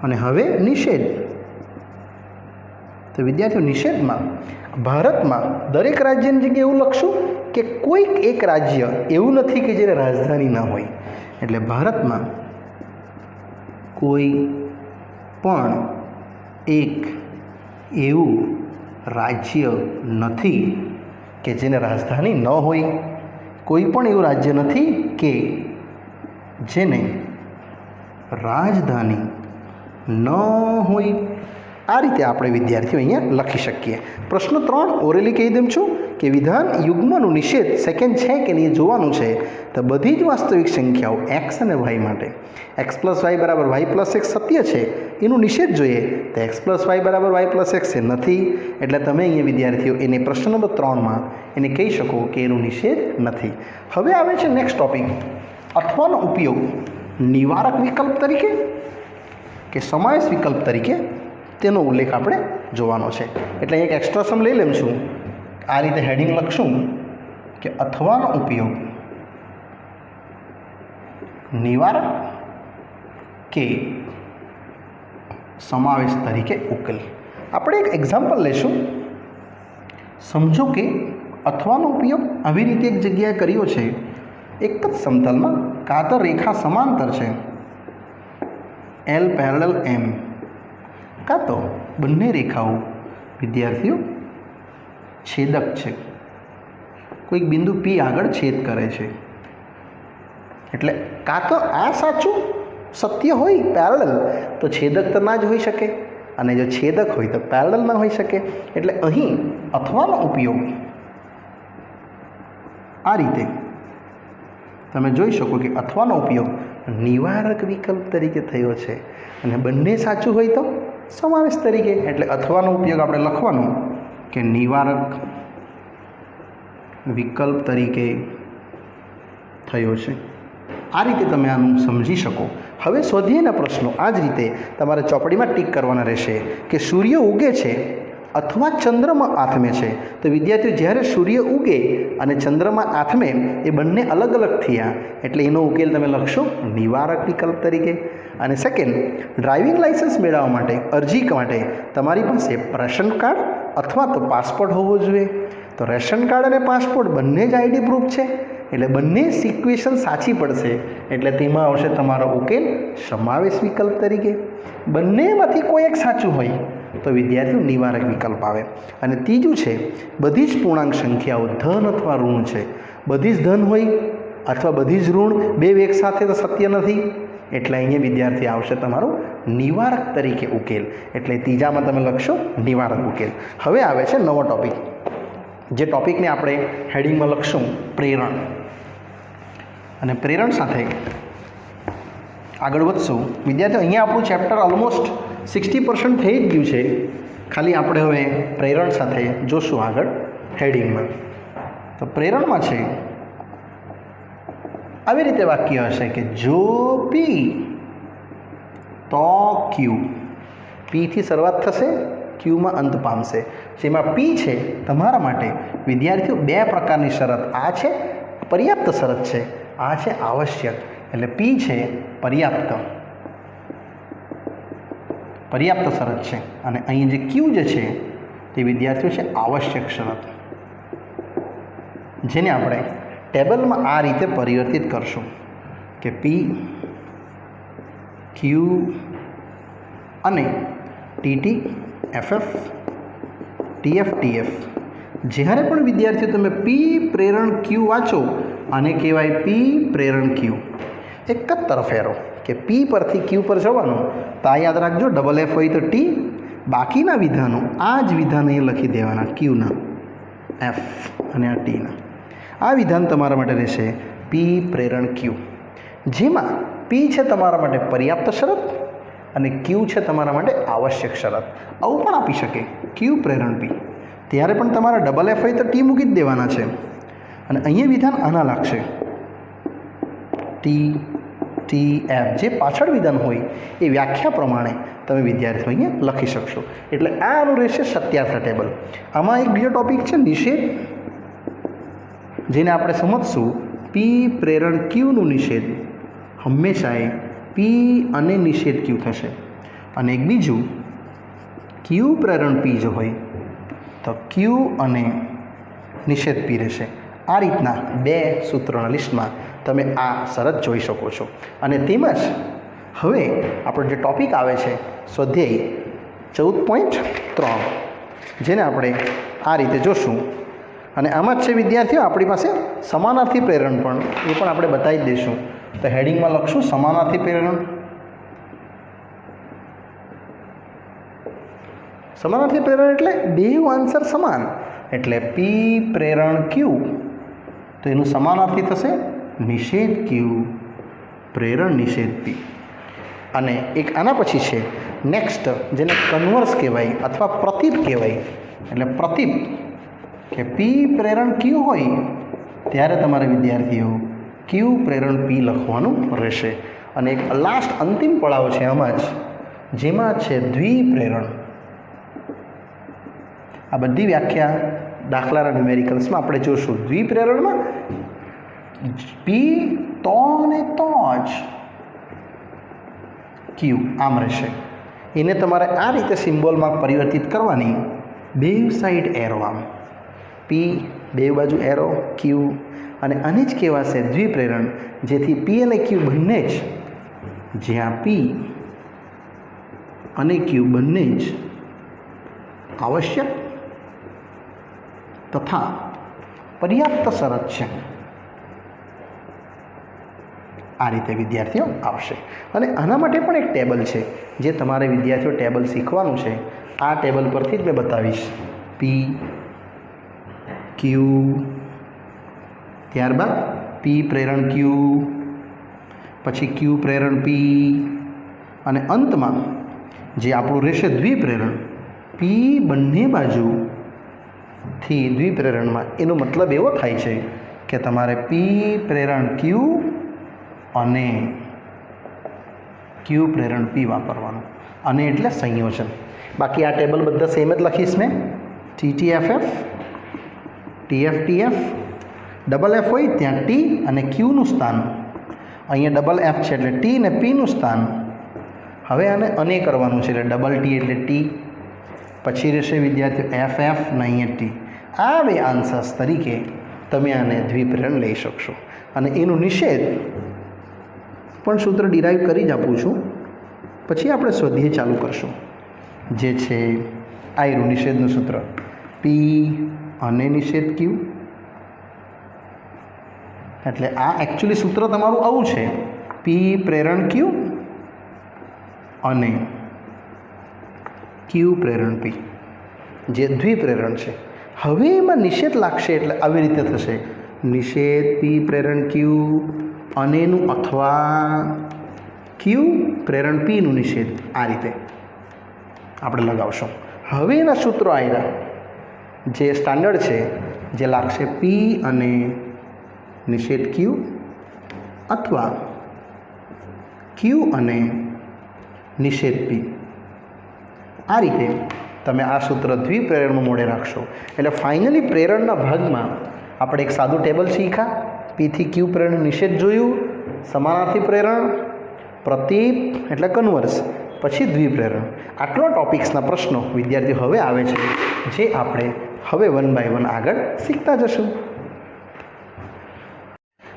અને હવે નિષેધ. તો વિદ્યાર્થીઓ, નિષેધમાં ભારતમાં દરેક રાજ્યની જગ્યાએ એવું લખશું કે કોઈક એક રાજ્ય એવું નથી કે જેને રાજધાની ન હોય. એટલે ભારતમાં કોઈ પણ એક એવું રાજ્ય નથી કે જેને રાજધાની ન હોય. કોઈ પણ એવું રાજ્ય નથી કે જેને રાજધાની ન હોય. આ રીતે આપણે વિદ્યાર્થીઓ અહીંયા લખી શકીએ. પ્રશ્ન 3 ઓરેલી કહી દઉં છું કે વિધાન યુગ્મનું નિષેધ સેકન્ડ છે કે નહીં એ જોવાનું છે. તો બધી જ વાસ્તવિક સંખ્યાઓ x અને y માટે x+y = y+x સત્ય છે, એનું નિષેધ જોઈએ. તો x+y = y+x એ નથી. એટલે તમે અહીંયા વિદ્યાર્થીઓ એને પ્રશ્ન નંબર 3માં એને કહી શકો કે એનું નિષેધ નથી. હવે આવે છે નેક્સ્ટ ટોપિક, અથવાનો ઉપયોગ નિવારક વિકલ્પ તરીકે કે સમાવેશ વિકલ્પ તરીકે, તેનો ઉલ્લેખ આપણે જોવાનો છે. એટલે એક એક્સ્ટ્રા સમ લઈ લેમ છું. આ રીતે હેડિંગ લખશું કે અથવાનો ઉપયોગ નિવારક કે સમાવેશ તરીકે ઉકેલ. આપણે એક એક્ઝામ્પલ લઈશું. સમજો કે અથવાનો ઉપયોગ આવી રીતે એક જગ્યાએ કર્યો છે. એક જ સમતલમાં કાં તો રેખા સમાંતર છે L પેરેલલ M, કાં તો બંને રેખાઓ વિદ્યાર્થીઓ છેદક છે, કોઈક બિંદુ P આગળ છેદ કરે છે. એટલે કાં તો આ સાચું સત્ય હોય પેરેલલ તો છેદક તો ના જ હોઈ શકે, અને જો છેદક હોય તો પેરેલલ ના હોઈ શકે. એટલે અહીં અથવાનો ઉપયોગ આ રીતે તમે જોઈ શકો કે અથવાનો ઉપયોગ નિવારક વિકલ્પ તરીકે થયો છે, અને બંને સાચું હોય તો સમાવેશ તરીકે. એટલે અથવાનો ઉપયોગ આપણે લખવાનું કે નિવારક વિકલ્પ તરીકે થયો છે. આ રીતે તમે આનું સમજી શકો. હવે સ્વાધ્યાયના પ્રશ્નો આ જ રીતે તમારે ચોપડીમાં ટીક કરવાના રહેશે કે સૂર્ય ઉગે છે અથવા ચંદ્રમાં આથમે છે. તો વિદ્યાર્થીઓ જ્યારે સૂર્ય ઉગે અને ચંદ્રમાં આથમે એ બંને અલગ અલગ થયા, એટલે એનો ઉકેલ તમે લખશો નિવારક વિકલ્પ તરીકે. અને સેકન્ડ, ડ્રાઇવિંગ લાઇસન્સ મેળવવા માટે અરજી માટે તમારી પાસે રેશન કાર્ડ અથવા તો પાસપોર્ટ હોવો જોઈએ. તો રેશન કાર્ડ અને પાસપોર્ટ બંને જ આઈડી પ્રૂફ છે, એટલે બંને સિક્વેશન સાચી પડશે. એટલે તેમાં આવશે તમારો ઉકેલ સમાવેશ વિકલ્પ તરીકે. બંનેમાંથી કોઈ એક સાચું હોય તો વિદ્યાર્થીઓ નિવારક વિકલ્પ આવે. અને ત્રીજું છે, બધી જ પૂર્ણાંક સંખ્યાઓ ધન અથવા ઋણ છે. બધી જ ધન હોય અથવા બધી જ ઋણ, બે એક સાથે તો સત્ય નથી. એટલે અહીંયા વિદ્યાર્થી આવશે તમારું નિવારક તરીકે ઉકેલ. એટલે ત્રીજામાં તમે લખશો નિવારક ઉકેલ. હવે આવે છે નવો ટોપિક, જે ટોપિકને આપણે હેડિંગમાં લખશું પ્રેરણ. અને પ્રેરણ સાથે આગળ વધશું. વિદ્યાર્થીઓ અહીંયા આપણું ચેપ્ટર ઓલમોસ્ટ 60% થઈ જ ગયું છે. ખાલી આપણે હવે પ્રેરણ સાથે જોશું આગળ હેડિંગમાં. તો પ્રેરણમાં છે આવી રીતે વાક્ય હશે કે જો P તો Q. Pથી શરૂઆત થશે, Qમાં અંત પામશે. જેમાં P છે તમારા માટે વિદ્યાર્થીઓ બે પ્રકારની શરત. આ છે પર્યાપ્ત શરત છે, આ છે આવશ્યક. એટલે P છે પર્યાપ્ત શરત છે, અને અહીં જે Q જે છે તે વિદ્યાર્થીઓ છે આવશ્યક શરત, જેને આપણે ટેબલમાં આ રીતે પરિવર્તિત કરશું કે P, Q અને TT, FF, TF, TF. જ્યારે પણ વિદ્યાર્થીઓ તમે P પ્રેરણ Q વાંચો, આને કહેવાય P પ્રેરણ Q. એક જ તરફ એરો કે P પરથી Q પર જવાનું. તો આ યાદ રાખજો, ડબલ F હોય તો T, બાકીના વિધાનો આ જ વિધાન અહીં લખી દેવાના, Qના F અને આ Tના. આ વિધાન તમારા માટે રહેશે P પ્રેરણ Q, જેમાં P છે તમારા માટે પર્યાપ્ત શરત અને Q છે તમારા માટે આવશ્યક શરત. આવું પણ આપી શકે Q પ્રેરણ P. ત્યારે પણ તમારા ડબલ F હોય તો T મૂકી જ દેવાના છે. અને અહીંયા વિધાન આના લાગશે T, T, F. જે પાછળ વિધાન હોય એ વ્યાખ્યા પ્રમાણે તમે વિદ્યાર્થીઓ અહીંયા લખી શકશો. એટલે આનું રહેશે સત્યાર્થ ટેબલ. આમાં એક બીજો ટોપિક છે નિષેધ, જેને આપણે સમજશું P પ્રેરણ Qનું નિષેધ હંમેશા એ P અને નિષેધ Q થશે. અને એક બીજું Q પ્રેરણ P જો હોય તો Q અને નિષેધ P રહેશે. આ રીતના બે સૂત્રોના લિસ્ટમાં તમે આ શરત જોઈ શકો છો. અને તેમજ હવે આપણો જે ટોપિક આવે છે સ્વાધ્યાય 14.3, જેને આપણે આ રીતે જોશું. અને આમાં જ છે વિદ્યાર્થીઓ આપણી પાસે સમાનાર્થી પ્રેરણ પણ, એ પણ આપણે બતાવી જ દઈશું. તો હેડિંગમાં લખશું સમાનાર્થી પ્રેરણ. સમાનાર્થી પ્રેરણ એટલે બે આન્સર સમાન. એટલે P પ્રેરણ Q, તો એનું સમાનાર્થી થશે નિષેધ Q પ્રેરણ નિષેધ P. અને એક આના પછી છે નેક્સ્ટ, જેને કન્વર્સ કહેવાય અથવા પ્રતીપ કહેવાય. એટલે પ્રતીપ કે P પ્રેરણ Q હોય ત્યારે તમારે વિદ્યાર્થીઓ Q પ્રેરણ P લખવાનું રહેશે. અને એક લાસ્ટ અંતિમ પડાવ છે આમાં જ, જેમાં છે દ્વિપ્રેરણ. આ બધી વ્યાખ્યા દાખલાના ન્યુમેરિકલ્સમાં આપણે જોશું. દ્વિપ્રેરણમાં પી તો ને તો જ ક્યુ આમ રહેશે. એને તમારે આ રીતે સિમ્બોલમાં પરિવર્તિત કરવાની. બેવ સાઈડ એરો આમ, પી બે બાજુ એરો, ક્યુ, અને આને જ કહેવાશે દ્વિપ્રેરણ, જેથી પી અને ક્યુ બંને જ, જ્યાં પી અને ક્યુ બંને જ આવશ્યક તથા પર્યાપ્ત શરત છે. આ રીતે વિદ્યાર્થીઓ આવશે. અને આના માટે પણ એક ટેબલ છે જે તમારે વિદ્યાર્થીઓ ટેબલ શીખવાનું છે. આ ટેબલ પરથી જ મેં બતાવીશ. પી ક્યુ, ત્યારબાદ પી પ્રેરણ ક્યુ, પછી ક્યુ પ્રેરણ પી, અને અંતમાં જે આપણું રહેશે દ્વિપ્રેરણ, પી બંને બાજુથી દ્વિપ્રેરણમાં. એનો મતલબ એવો થાય છે કે તમારે પી પ્રેરણ ક્યુ અને ક્યુ પ્રેરણ પી વાપરવાનું. અને એટલે સંયોજન. બાકી આ ટેબલ બધા સેમ જ લખીશ મેં. TTFF, TFTF, ડબલ એફ હોય ત્યાં ટી અને ક્યુનું સ્થાન, અહીંયા ડબલ એફ છે એટલે ટી ને પીનું સ્થાન. હવે આને અને કરવાનું છે એટલે ડબલ ટી એટલે ટી, પછી રહેશે વિદ્યાર્થીઓ એફ એફ ને અહીંયા ટી. આ બે આન્સર્સ તરીકે તમે આને દ્વિપ્રેરણ લઈ શકશો. અને એનું નિષેધ પણ સૂત્ર ડિરાઈવ કરી જ આપું છું, પછી આપણે સ્વાધ્યાય ચાલુ કરશું. જે છે આયરું નિષેધનું સૂત્ર, પી અને નિષેધ ક્યુ. એટલે આ એકચ્યુઅલી સૂત્ર તમારું આવું છે, પી પ્રેરણ ક્યુ અને ક્યુ પ્રેરણ પી, જે દ્વિપ્રેરણ છે. હવે એમાં નિષેધ લાગશે એટલે આવી રીતે થશે, નિષેધ પી પ્રેરણ ક્યુ અનેનું અથવા ક્યુ પ્રેરણ પીનું નિષેધ. આ રીતે આપણે લગાવશું. હવે એના સૂત્રો આવ્યા જે સ્ટાન્ડર્ડ છે, જે લાગશે પી અને નિષેધ ક્યુ અથવા ક્યુ અને નિષેધ પી. આ રીતે તમે આ સૂત્ર દ્વિપ્રેરણમાં મોડે રાખશો. એટલે ફાઇનલી પ્રેરણના ભાગમાં આપણે એક સાદું ટેબલ શીખ્યા. પીથી ક્યુ પ્રેરણ નિષેધ જોયું, સમાનાર્થી પ્રેરણ, પ્રતીપ એટલે કન્વર્સ, પછી દ્વિપ્રેરણ. આટલો ટોપિક્સના પ્રશ્નો વિદ્યાર્થીઓ હવે આવે છે, જે આપણે હવે 1 બાય 1 આગળ શીખતા જશું.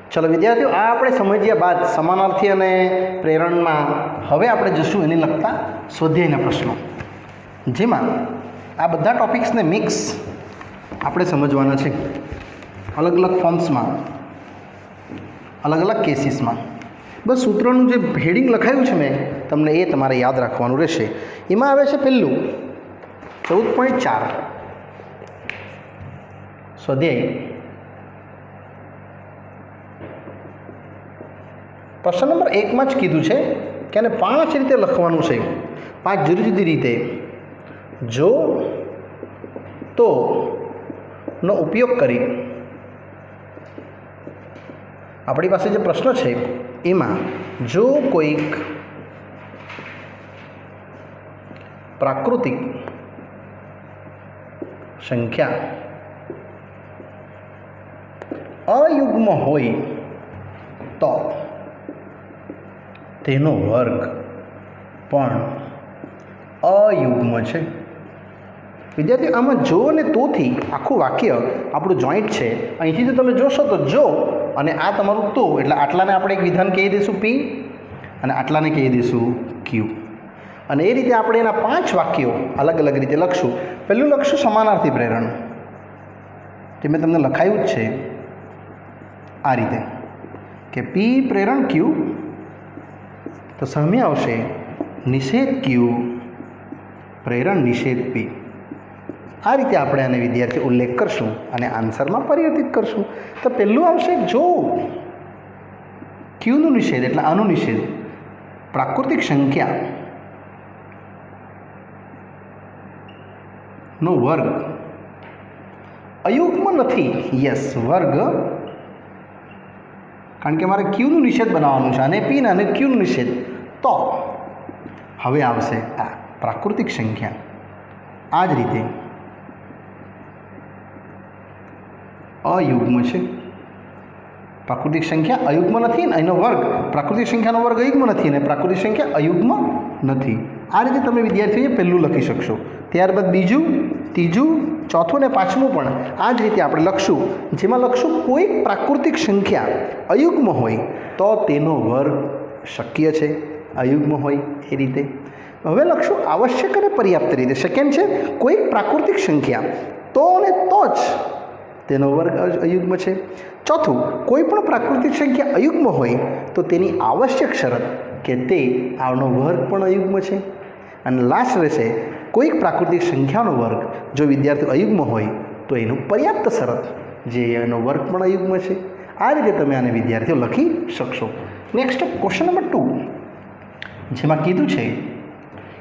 ચલો વિદ્યાર્થીઓ, આ આપણે સમજ્યા બાદ સમાનાર્થી અને પ્રેરણમાં હવે આપણે જશું એને લગતા સ્વાધ્યાયના પ્રશ્નો, જેમાં આ બધા ટોપિક્સને મિક્સ આપણે સમજવાના છે, અલગ અલગ ફોર્મ્સમાં, અલગ અલગ કેસીસમાં. બસ સૂત્રોનું જે હેડિંગ લખાયું છે મેં તમને, એ તમારે યાદ રાખવાનું રહેશે. એમાં આવે છે પહેલું 14.4 સ્વાધ્યાય. પ્રશ્ન નંબર 1માં જ કીધું છે કે આને 5 રીતે લખવાનું છે, 5 જુદી જુદી રીતે. જો તો નો ઉપયોગ કરી આપણી પાસે જે પ્રશ્ન છે એમાં જો કોઈક પ્રાકૃતિક સંખ્યા અયુગ્મ હોય તો તેનો વર્ગ પણ અયુગ્મ છે. વિદ્યાર્થીઓ, આમાં જો અને તોથી આખું વાક્ય આપણું જોઈન્ટ છે. અહીંથી જો તમે જોશો તો જો અને આ તમારું તો, એટલે આટલાને આપણે એક વિધાન કહી દઈશું પી અને આટલાને કહી દઈશું ક્યુ. અને એ રીતે આપણે એના 5 વાક્યો અલગ અલગ રીતે લખશું. પહેલું લખશું સમાનાર્થી પ્રેરણ, જે મેં તમને લખાયું જ છે આ રીતે કે પી પ્રેરણ ક્યુ, તો સામે આવશે નિષેધ ક્યુ પ્રેરણ નિષેધ પી. આ રીતે આપણે આને વિદ્યાર્થી ઉલ્લેખ કરશું અને આન્સરમાં પરિવર્તિત કરશું. તો પહેલું આવશે જો ક્યુનું નિષેધ એટલે આનું નિષેધ પ્રાકૃતિક સંખ્યા નો વર્ગ અયુગ્મ નથી. યસ, વર્ગ, કારણ કે મારે ક્યુનું નિષેધ બનાવવાનું છે અને પી અને ક્યુનું નિષેધ. તો હવે આવશે આ પ્રાકૃતિક સંખ્યા. આ જ રીતે અયુગ્મ છે. પ્રાકૃતિક સંખ્યા અયુગ્મ નથી ને એનો વર્ગ, પ્રાકૃતિક સંખ્યાનો વર્ગ અયુગ્મ નથી ને પ્રાકૃતિક સંખ્યા અયુગ્મ નથી. આ રીતે તમે વિદ્યાર્થીઓએ પહેલું લખી શકશો. ત્યારબાદ બીજું, ત્રીજું, ચોથું ને પાંચમું પણ આ જ રીતે આપણે લખશું, જેમાં લખશું કોઈ પ્રાકૃતિક સંખ્યા અયુગ્મ હોય તો તેનો વર્ગ શક્ય છે, અયુગ્મ હોય એ રીતે. હવે લખશું આવશ્યક અને પર્યાપ્ત રીતે. સેકન્ડ છે કોઈ પ્રાકૃતિક સંખ્યા તો ને તો જ તેનો વર્ગ અયુગ્મ છે. ચોથું, કોઈ પણ પ્રાકૃતિક સંખ્યા અયુગ્મ હોય તો તેની આવશ્યક શરત કે તે આનો વર્ગ પણ અયુગ્મ છે. અને લાસ્ટ રહેશે કોઈક પ્રાકૃતિક સંખ્યાનો વર્ગ જો વિદ્યાર્થી અયુગ્મ હોય તો એનું પર્યાપ્ત શરત જે એનો વર્ગ પણ અયુગ્મ છે. આ રીતે તમે આને વિદ્યાર્થીઓ લખી શકશો. નેક્સ્ટ ક્વેશ્ચન નંબર 2, જેમાં કીધું છે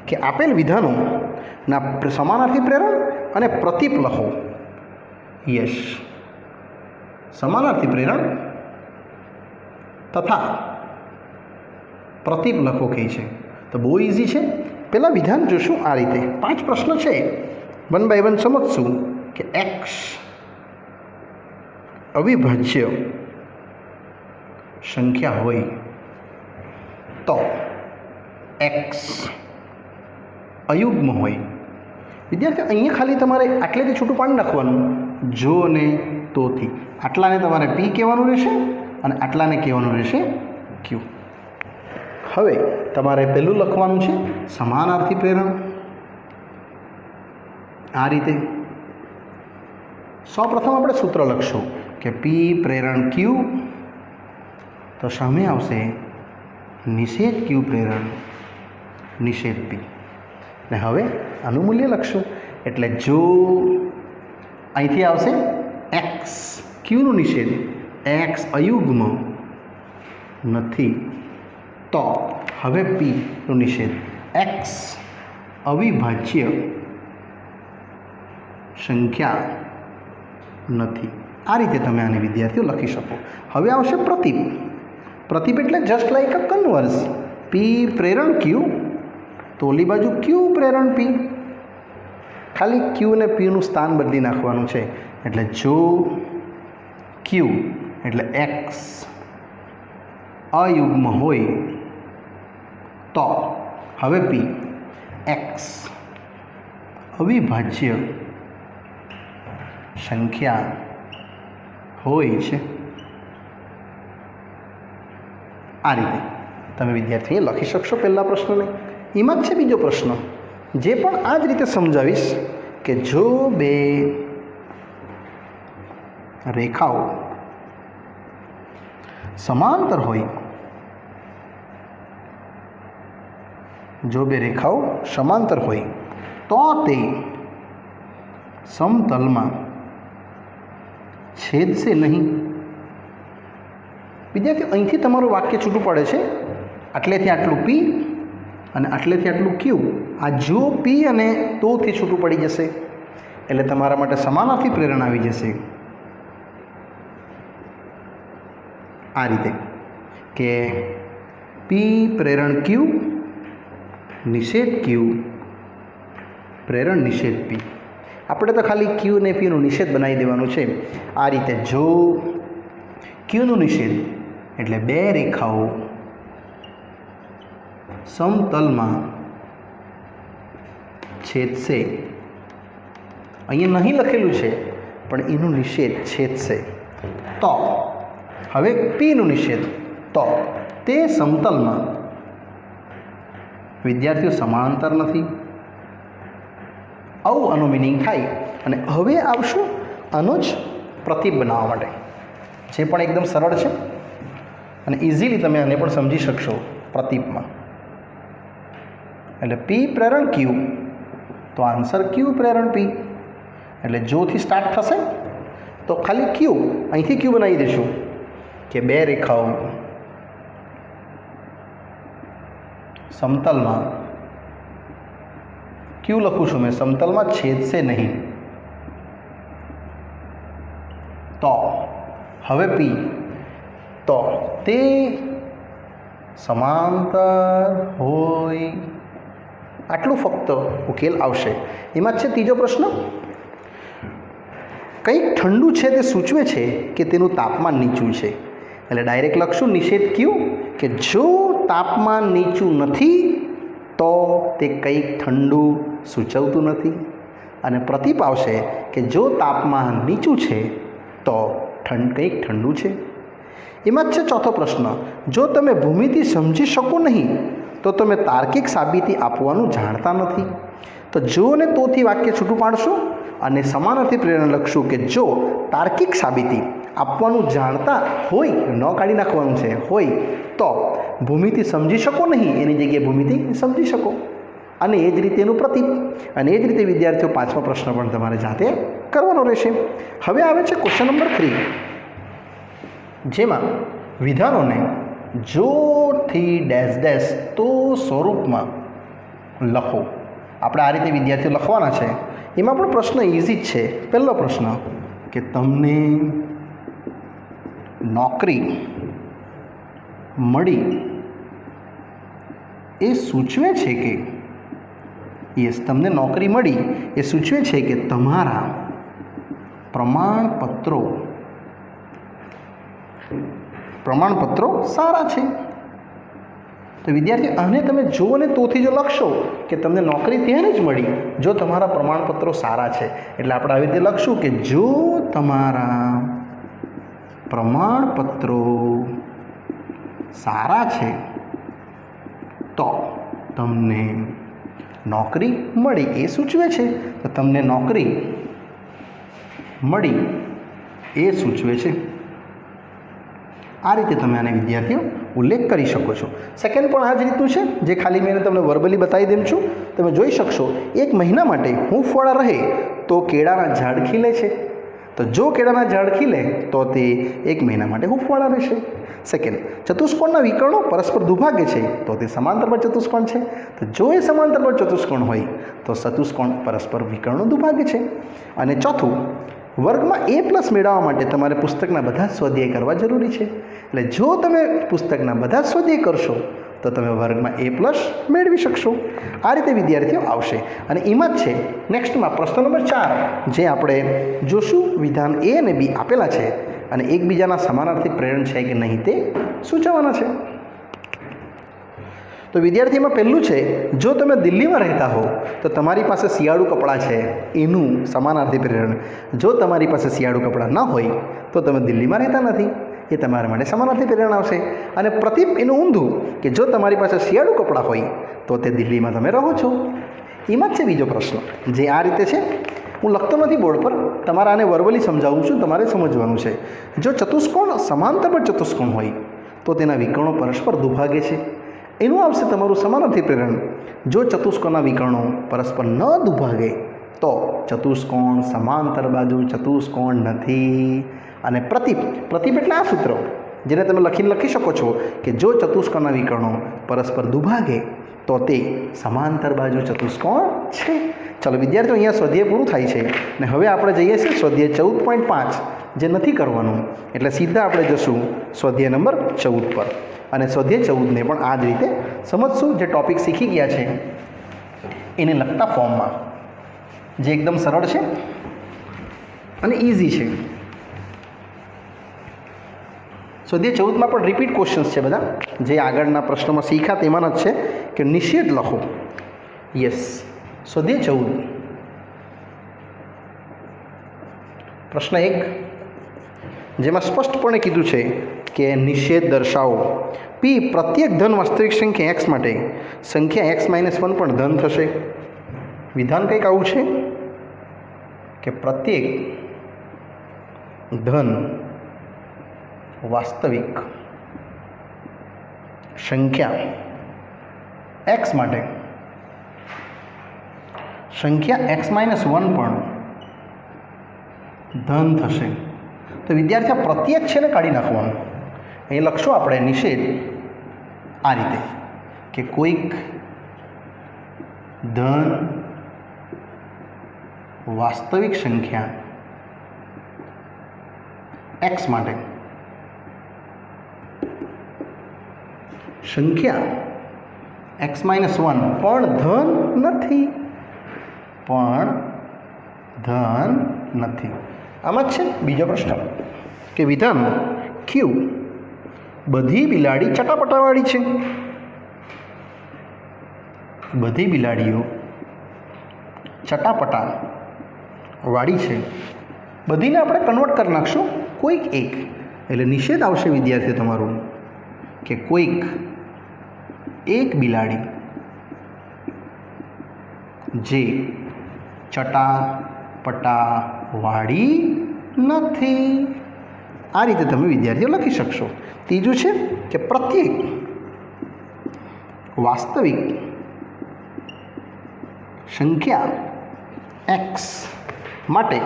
કે આપેલ વિધાનોના સમાનાર્થી પ્રેરણ અને પ્રતીપ લખો. યસ, સમાનાર્થી પ્રેરણ તથા પ્રતીપ લખો કહે છે. તો બહુ ઇઝી છે. પહેલાં વિધાન જોશું આ રીતે. 5 પ્રશ્ન છે, 1 બાય 1 સમજશું કે એક્સ અવિભાજ્ય સંખ્યા હોય તો એક્સ અયુગ્મ હોય. વિદ્યાર્થી અહીંયા ખાલી તમારે આટલેથી છૂટું પાડી નાખવાનું, જો ને તોથી. આટલાને તમારે પી કહેવાનું રહેશે અને આટલાને કહેવાનું રહેશે ક્યુ. હવે તમારે પહેલું લખવાનું છે સમાનાર્થી પ્રેરણ. આ રીતે સૌપ્રથમ આપણે સૂત્ર લખશું કે પી પ્રેરણ ક્યુ, તો સામે આવશે નિષેધ ક્યુ પ્રેરણ નિષેધ પી. ને હવે આનું મૂલ્ય લખશું. એટલે જો અહીંથી આવશે એક્સ, ક્યુનું નિષેધ, એક્સ અયુગ્મ નથી તો હવે પીનું નિષેધ, એક્સ અવિભાજ્ય સંખ્યા નથી. આ રીતે તમે આને વિદ્યાર્થીઓ લખી શકો. હવે આવશે પ્રતીપ. પ્રતીપ એટલે જસ્ટ લાઈક અ કન્વર્સ. પી પ્રેરણ ક્યુ તો ઓલી બાજુ ક્યુ પ્રેરણ પી. ખાલી ક્યુ ને પીનું સ્થાન બદલી નાખવાનું છે. એટલે જો ક્યુ એટલે એક્સ અયુગ્મ હોય તો હવે પી એક્સ અવિભાજ્ય સંખ્યા હોય છે. આ રીતે તમે વિદ્યાર્થીએ લખી શકશો પહેલા પ્રશ્નને. એમાં જ છે બીજો પ્રશ્ન, જે પણ આ જ રીતે સમજાવીશ કે જો બે રેખાઓ સમાંતર હોય, જો બે રેખાઓ સમાંતર હોય તો તે સમતલમાં છેદશે નહીં. વિદ્યાર્થી અહીંથી તમારું વાક્ય છૂટું પડે છે. આટલેથી આટલું પી અને આટલેથી આટલું ક્યુ. આ જો પી અને તોથી છૂટું પડી જશે એટલે તમારા માટે સમાનાર્થી પ્રેરણ આવી જશે. આ રીતે કે પી પ્રેરણ ક્યુ નિષેધ ક્યુ પ્રેરણ નિષેધ પી. આપણે તો ખાલી ક્યુ ને પીનું નિષેધ બનાવી દેવાનું છે. આ રીતે જો ક્યુનું નિષેધ એટલે બે રેખાઓ સમતલમાં છેદશે. અહીંયા નહીં લખેલું છે પણ એનું નિષેધ છેદશે તો હવે પીનું નિષેધ તો તે સમતલમાં વિદ્યાર્થીઓ સમાંતર નથી. આવું આનો મિનિંગ થાય. અને હવે આવશું આનો જ પ્રતીપ બનાવવા માટે, જે પણ એકદમ સરળ છે અને ઇઝીલી તમે આને પણ સમજી શકશો પ્રતીપમાં. એટલે પી પ્રેરણ ક્યુ તો આન્સર ક્યુ પ્રેરણ પી. એટલે જોથી સ્ટાર્ટ થશે તો ખાલી ક્યુ, અહીંથી ક્યુ બનાવી દઈશું કે બે રેખાઓ સમતલમાં, ક્યુ લખું છું મેં, સમતલમાં છેદશે નહીં તો હવે પી તો તે સમાંતર હોય. આટલું ફક્ત ઉકેલ આવશે. એમાં જ છે ત્રીજો પ્રશ્ન, કંઈક ઠંડુ છે તે સૂચવે છે કે તેનું તાપમાન નીચું છે. એટલે ડાયરેક્ટ લખશું નિષેધ ક્યુ કે જો તાપમાન નીચું નથી તો તે કંઈક ઠંડુ સૂચવતું નથી. અને પ્રતીપ આવશે કે જો તાપમાન નીચું છે તો કંઈક ઠંડુ છે. એમાં જ છે ચોથો પ્રશ્ન, જો તમે ભૂમિતિ સમજી શકો નહીં તો તમે તાર્કિક સાબિતી આપવાનું જાણતા નથી. તો જો ને તોથી વાક્ય છૂટું પાડશું અને સમાનાર્થી પ્રેરણ લખશું કે જો તાર્કિક સાબિતી આપવાનું જાણતા હોય, ન કાઢી નાખવાનું છે, હોય તો ભૂમિતિ સમજી શકો નહીં એની જગ્યાએ ભૂમિતિ સમજી શકો. અને એ જ રીતે એનું પ્રતીક. અને એ જ રીતે વિદ્યાર્થીઓ 5મો પ્રશ્ન પણ તમારે જાતે કરવાનો રહેશે. હવે આવે છે ક્વેશ્ચન નંબર 3, જેમાં વિધાનોને જોથી ડેશ ડેશ તો સ્વરૂપમાં લખો. આપણે આ રીતે વિદ્યાર્થીઓ લખવાના છે. એમાં પણ પ્રશ્ન ઇઝી જ છે. પહેલો પ્રશ્ન કે તમને નોકરી મળી એ સૂચવે છે કે તમને નોકરી મળી એ સૂચવે છે કે તમારા પ્રમાણપત્રો સારા છે. તો વિદ્યાર્થી આને તમે જો અને તોથી જો લખશો કે તમને નોકરી ત્યારે જ મળી જો તમારા પ્રમાણપત્રો સારા છે. એટલે આપણે આવી રીતે લખશું કે જો તમારા પ્રમાણપત્રો સારા છે તો તમને નોકરી મળી એ સૂચવે છે. તો તમને નોકરી મળી એ સૂચવે છે. આ રીતે તમે આને વિદ્યાર્થીઓ ઉલ્લેખ કરી શકો છો. સેકન્ડ પણ આ જ રીતનું છે, જે ખાલી મેં તમને વર્બલી બતાવી દેમ છું. તમે જોઈ શકશો 1 મહિના માટે હૂંફવાળા રહે તો કેળાના ઝાડ ખીલે છે. તો જો કેળાના ઝાડ ખીલે તો તે 1 મહિના માટે હૂંફવાળા રહેશે. સેકન્ડ, ચતુષ્કોણના વિકર્ણો પરસ્પર દુભાગે છે તો તે સમાંતરબળ ચતુષ્કોણ છે. તો જો એ સમાંતરબળ ચતુષ્કોણ હોય તો ચતુષ્કોણ પરસ્પર વિકર્ણો દુભાગે છે. અને ચોથું, વર્ગમાં A+ મેળવવા માટે તમારે પુસ્તકના બધા જ સ્વાધ્યાય કરવા જરૂરી છે. એટલે જો તમે પુસ્તકના બધા જ સ્વાધ્યાય કરશો તો તમે વર્ગમાં A+ મેળવી શકશો. આ રીતે વિદ્યાર્થીઓ આવશે. અને એમાં જ છે નેક્સ્ટમાં પ્રશ્ન નંબર 4, જે આપણે જોશું વિધાન A અને B આપેલા છે અને એકબીજાના સમાનાર્થી પ્રેરણ છે કે નહીં તે સૂચવવાના છે. તો વિદ્યાર્થીમાં પહેલું છે, જો તમે દિલ્હીમાં રહેતા હો તો તમારી પાસે શિયાળુ કપડાં છે એનું સમાનાર્થી પ્રેરણ. જો તમારી પાસે શિયાળુ કપડાં ન હોય તો તમે દિલ્હીમાં રહેતા નથી, એ તમારા માટે સમાનાર્થી પ્રેરણ આવશે. અને પ્રતીપ એનું ઊંધું કે જો તમારી પાસે શિયાળુ કપડાં હોય તો તે દિલ્હીમાં તમે રહો છો. એમાં જ છે બીજો પ્રશ્ન, જે આ રીતે છે. હું લખતો નથી બોર્ડ પર, તમારે આને વર્બલી સમજાવું છું, તમારે સમજવાનું છે. જો ચતુષ્કોણ સમાંતરબળ ચતુષ્કોણ હોય તો તેના વિકર્ણો પરસ્પર દુભાગે છે. એનું આવશે તમારું સમાનાર્થી પ્રેરણ. જો ચતુષ્કોણના વિકર્ણો પરસ્પર ન દુભાગે તો ચતુષ્કોણ સમાંતર બાજુ ચતુષ્કોણ નથી. અને પ્રતીપ એટલે આ સૂત્ર જેને તમે લખી શકો છો કે જો ચતુષ્કોણના વિકર્ણો પરસ્પર દુભાગે તો તે સમાંતર બાજુ ચતુષ્કોણ છે. ચલો વિદ્યાર્થીઓ, અહીંયા સ્વાધ્યાય પૂરું થાય છે ને હવે આપણે જઈએ છીએ સ્વાધ્યાય 14.5, જે નથી કરવાનું. એટલે સીધા આપણે જશું સ્વાધ્યાય નંબર 14 પર. અને સ્વાધ્યાય 14ને પણ આ જ રીતે સમજશું, જે ટૉપિક શીખી ગયા છે એને લગતા ફોર્મમાં, જે એકદમ સરળ છે અને ઇઝી છે. સ્વાધ્યાય 14માં પણ રિપીટ ક્વેશ્ચન્સ છે બધા, જે આગળના પ્રશ્નોમાં શીખ્યા તેમાંના જ છે કે નિષેધ લખો. યસ, સ્વાધ્યાય 14 પ્રશ્ન 1, જેમાં સ્પષ્ટપણે કીધું છે કે નિષેધ દર્શાવો. P પ્રત્યેક ધન વાસ્તવિક સંખ્યા x માટે સંખ્યા x-1 પણ ધન થશે. વિધાન કંઈક આવું છે કે પ્રત્યેક ધન વાસ્તવિક સંખ્યા x માટે સંખ્યા x-1 પણ ધન થશે. તો વિદ્યાર્થી આ પ્રત્યેક છે ને કાઢી નાખવાનું. અહીં લખશું આપણે નિષેધ આ રીતે કે કોઈક ધન વાસ્તવિક સંખ્યા x માટે સંખ્યા x-1 પણ ધન નથી. આમાં જ છે બીજો પ્રશ્ન કે વિધાન ક્યુ બધી બિલાડી ચટાપટાવાળી છે. બધી બિલાડીઓ ચટાપટા વાળી છે. બધીને આપણે કન્વર્ટ કરી નાખશું કોઈક એક, એટલે નિષેધ આવશે વિદ્યાર્થીઓ તમારું કે કોઈક એક બિલાડી જે ચટાપટા વાળી નથી. આ રીતે તમે વિદ્યાર્થીઓ લખી શકશો. ત્રીજું છે કે પ્રત્યેક વાસ્તવિક સંખ્યા x માટે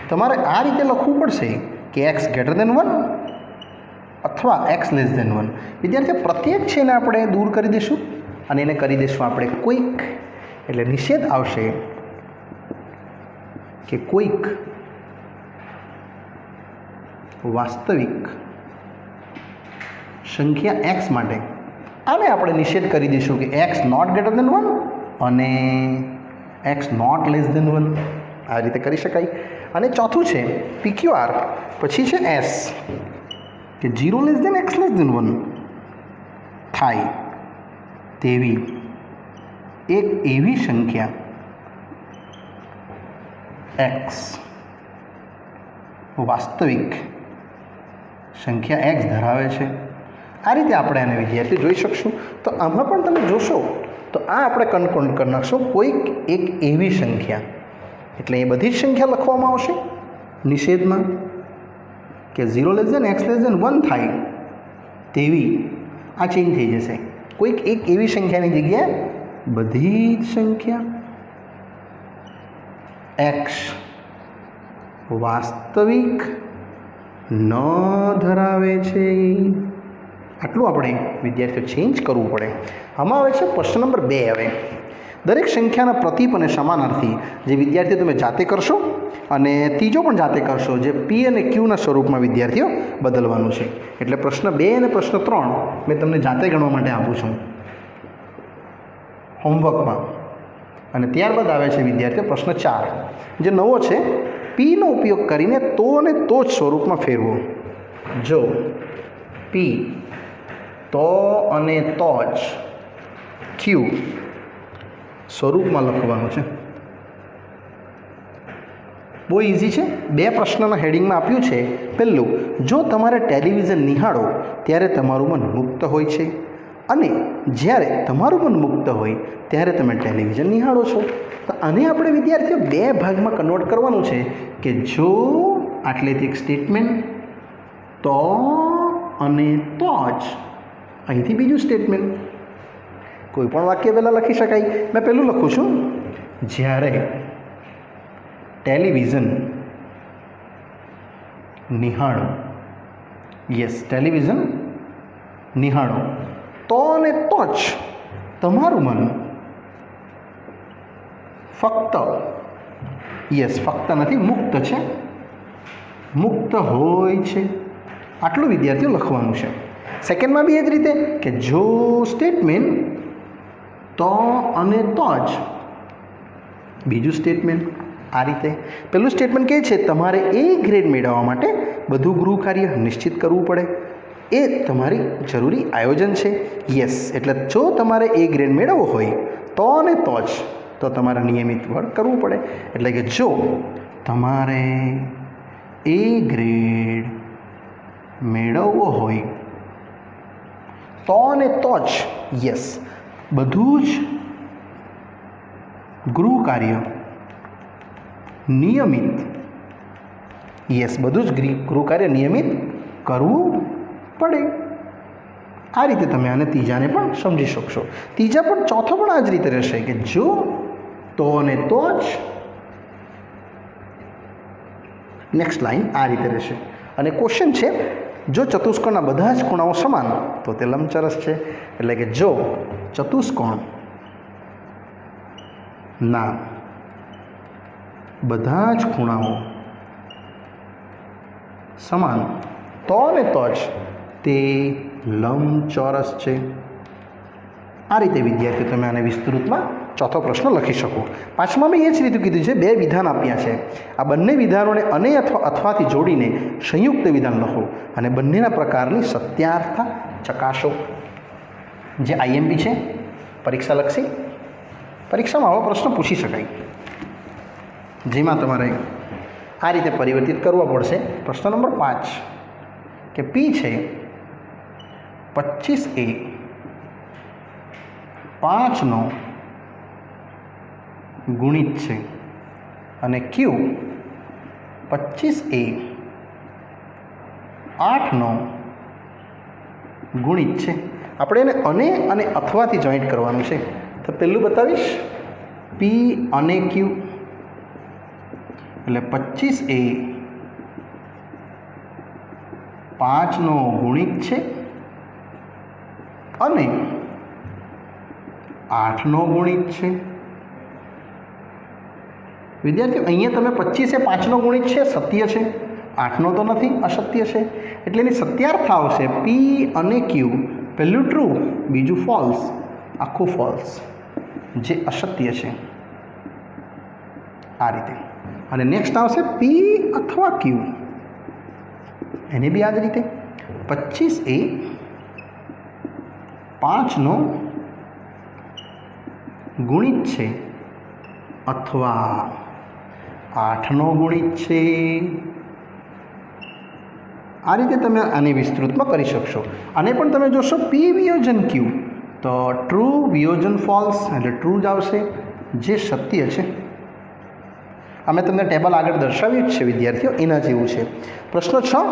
તમારે આ રીતે લખવું પડશે કે x ગ્રેટર દેન 1 અથવા x લેસ દેન 1. વિદ્યાર્થીઓ પ્રત્યેક છે એને આપણે દૂર કરી દઈશું અને એને કરી દઈશું આપણે કોઈક, એટલે નિષેધ આવશે કે કોઈક વાસ્તવિક સંખ્યા x માટે. આને આપણે નિષેધ કરી દઈશું કે x નોટ ગ્રેટર દેન 1 અને x નોટ લેસ દેન 1. આ રીતે કરી શકાય. અને ચોથું છે PQR પછી છે S કે 0 less than x less than 1 થાય તેવી એક એવી સંખ્યા x વાસ્તવિક સંખ્યા x ધરાવે છે. આ રીતે આપણે આને વિદ્યાર્થી જોઈ શકશું. તો આમાં પણ તમે જોશો તો આ આપણે કન્કોડ કરી નાખશું કોઈક એક એવી સંખ્યા, એટલે એ બધી જ સંખ્યા લખવામાં આવશે નિષેધમાં કે 0 less than x less than 1 થાય તેવી. આ ચેન્જ થઈ જશે. કોઈક એક એવી સંખ્યાની જગ્યાએ બધી જ સંખ્યા x વાસ્તવિક ન ધરાવે છે. આટલું આપણે વિદ્યાર્થીઓ ચેન્જ કરવું પડે. આમાં આવે છે પ્રશ્ન નંબર 2. હવે દરેક સંખ્યાના પ્રતીપ અને સમાનાર્થી જે વિદ્યાર્થીઓ તમે જાતે કરશો અને ત્રીજો પણ જાતે કરશો, જે p અને q ના સ્વરૂપમાં વિદ્યાર્થીઓ બદલવાનું છે. એટલે પ્રશ્ન 2 અને પ્રશ્ન 3 મેં તમને જાતે ગણવા માટે આપું છું હોમવર્કમાં. અને ત્યારબાદ આવે છે વિદ્યાર્થીઓ પ્રશ્ન 4 જે નવો છે, p નો ઉપયોગ કરીને તો અને તો જ સ્વરૂપમાં ફેરવો. જો p તો અને તો જ q સ્વરૂપમાં લખવાનું છે. બહુ ઇઝી છે. 2 પ્રશ્નના હેડિંગમાં આપ્યું છે. પહેલું, જો તમારે ટેલિવિઝન નિહાળો ત્યારે તમારું મન મુક્ત હોય છે અને જ્યારે તમારું મન મુક્ત હોય ત્યારે તમે ટેલિવિઝન નિહાળો છો. તો આને આપણે વિદ્યાર્થીઓ 2 ભાગમાં કન્વર્ટ કરવાનું છે કે જો આટલેથી એક સ્ટેટમેન્ટ તો અને તો જ, અહીંથી બીજું સ્ટેટમેન્ટ. કોઈ પણ વાક્ય પહેલાં લખી શકાય. મેં પહેલું લખું છું, જ્યારે ટેલિવિઝન નિહાળો. યસ, ટેલિવિઝન નિહાળો તો અને તો જ તમારું મન ફક્ત, યસ ફક્ત નથી મુક્ત છે, મુક્ત હોય છે. આટલું વિદ્યાર્થીઓ લખવાનું છે. સેકન્ડમાં બી એ જ રીતે કે જો સ્ટેટમેન્ટ તો અને તો જ, બીજું સ્ટેટમેન્ટ. આ રીતે પહેલું સ્ટેટમેન્ટ કહે છે તમારે એ ગ્રેડ મેળવવા માટે બધું ગૃહ કાર્ય નિશ્ચિત કરવું પડે, એ તમારી જરૂરી આયોજન છે. યસ, એટલે જો તમારે એ ગ્રેડ મેળવવો હોય તો અને તો જ તો તમારે નિયમિત વર્ક કરવું પડે. એટલે કે જો તમારે એ ગ્રેડ મેળવવો હોય તો અને તો જ, યસ બધું જ ગૃહ કાર્ય નિયમિત, યસ બધું જ ગૃહ કાર્ય નિયમિત કરવું પડે. આ રીતે તમે આને ત્રીજાને પણ સમજી શકશો. ત્રીજા પણ ચોથો પણ આ જ રીતે રહેશે કે જો તો અને તો જ. નેક્સ્ટ લાઈન આ રીતે રહેશે. અને ક્વેશ્ચન છે, જો ચતુષ્કોણના બધા જ ખૂણાઓ સમાન તો તે લંબચોરસ છે. એટલે કે જો ચતુષ્કોણના બધા જ ખૂણાઓ સમાન તો ને તો જ તે લંબચોરસ છે. આ રીતે વિદ્યાર્થીઓ તમે આને વિસ્તૃતમાં ચોથો પ્રશ્ન લખી શકો। પાંચમામાં એ જ રીતે કીધું છે, બે વિધાન આપ્યા છે, આ બંને વિધાનોને અને અથવા અથવાથી જોડીને સંયુક્ત વિધાન લખો અને બંનેના પ્રકારની સત્યાર્થતા ચકાસો। જે આઈએમપી છે, પરીક્ષાલક્ષી, પરીક્ષામાં આવો પ્રશ્ન પૂછી શકાય, જેમાં તમારે આ રીતે પરિવર્તિત કરવો પડશે। પ્રશ્ન નંબર 5 કે પી છે 25A 5નો ગુણિત છે અને ક્યુ 25A 8નો ગુણિત છે। આપણે એને અને અથવાથી જોઈન્ટ કરવાનું છે। તો પહેલું બતાવીશ, પી અને ક્યુ એટલે 25A 5નો ગુણિત છે અને 8નો ગુણિત છે। વિદ્યાર્થીઓ, અહીંયા તમે 25 એ 5નો ગુણિત છે, સત્ય છે, 8નો તો નથી, અસત્ય છે, એટલે એની સત્યાર્થ આવશે પી અને ક્યુ, પહેલું ટ્રુ, બીજું ફોલ્સ, આખું ફોલ્સ, જે અસત્ય છે, આ રીતે। અને નેક્સ્ટ આવશે પી અથવા ક્યુ, એને બી આ જ રીતે 25A 5નો ગુણિત છે અથવા 8નો ગુણિત છે। આ રીતે તમે આને વિસ્તૃતમાં કરી શકશો। આને પણ તમે જોશો પી વિયોજન ક્યુ, તો ટ્રુ વિયોજન ફોલ્સ, એટલે ટ્રુ જ આવશે, જે સત્ય છે। અમે તમને ટેબલ આગળ દર્શાવ્યું જ છે વિદ્યાર્થીઓ, એના જેવું છે। પ્રશ્ન 6,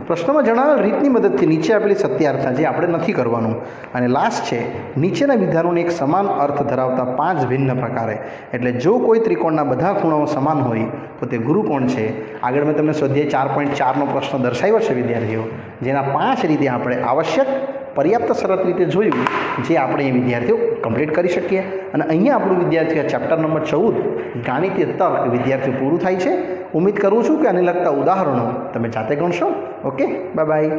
પ્રશ્નમાં જણાવેલ રીતની મદદથી નીચે આપેલી સત્યાર્થના, જે આપણે નથી કરવાનું। અને લાસ્ટ છે, નીચેના વિધાનોને એક સમાન અર્થ ધરાવતા 5 ભિન્ન પ્રકારે, એટલે જો કોઈ ત્રિકોણના બધા ખૂણાઓ સમાન હોય તો તે ગુરુકોણ છે। આગળ મેં તમને સ્વાધ્યાય 4.4નો પ્રશ્ન દર્શાવ્યો છે વિદ્યાર્થીઓ, જેના 5 રીતે આપણે આવશ્યક પર્યાપ્ત સરળ રીતે જોયું, જે આપણે એ વિદ્યાર્થીઓ કમ્પ્લીટ કરી શકીએ। અને અહીંયા આપણું વિદ્યાર્થીઓ ચેપ્ટર નંબર 14 ગાણિતીય તર્ક વિદ્યાર્થીઓ પૂરું થાય છે। ઉમ્મીદ કરું છું કે આને લગતા ઉદાહરણો તમે જાતે ગણશો। Okay, bye bye.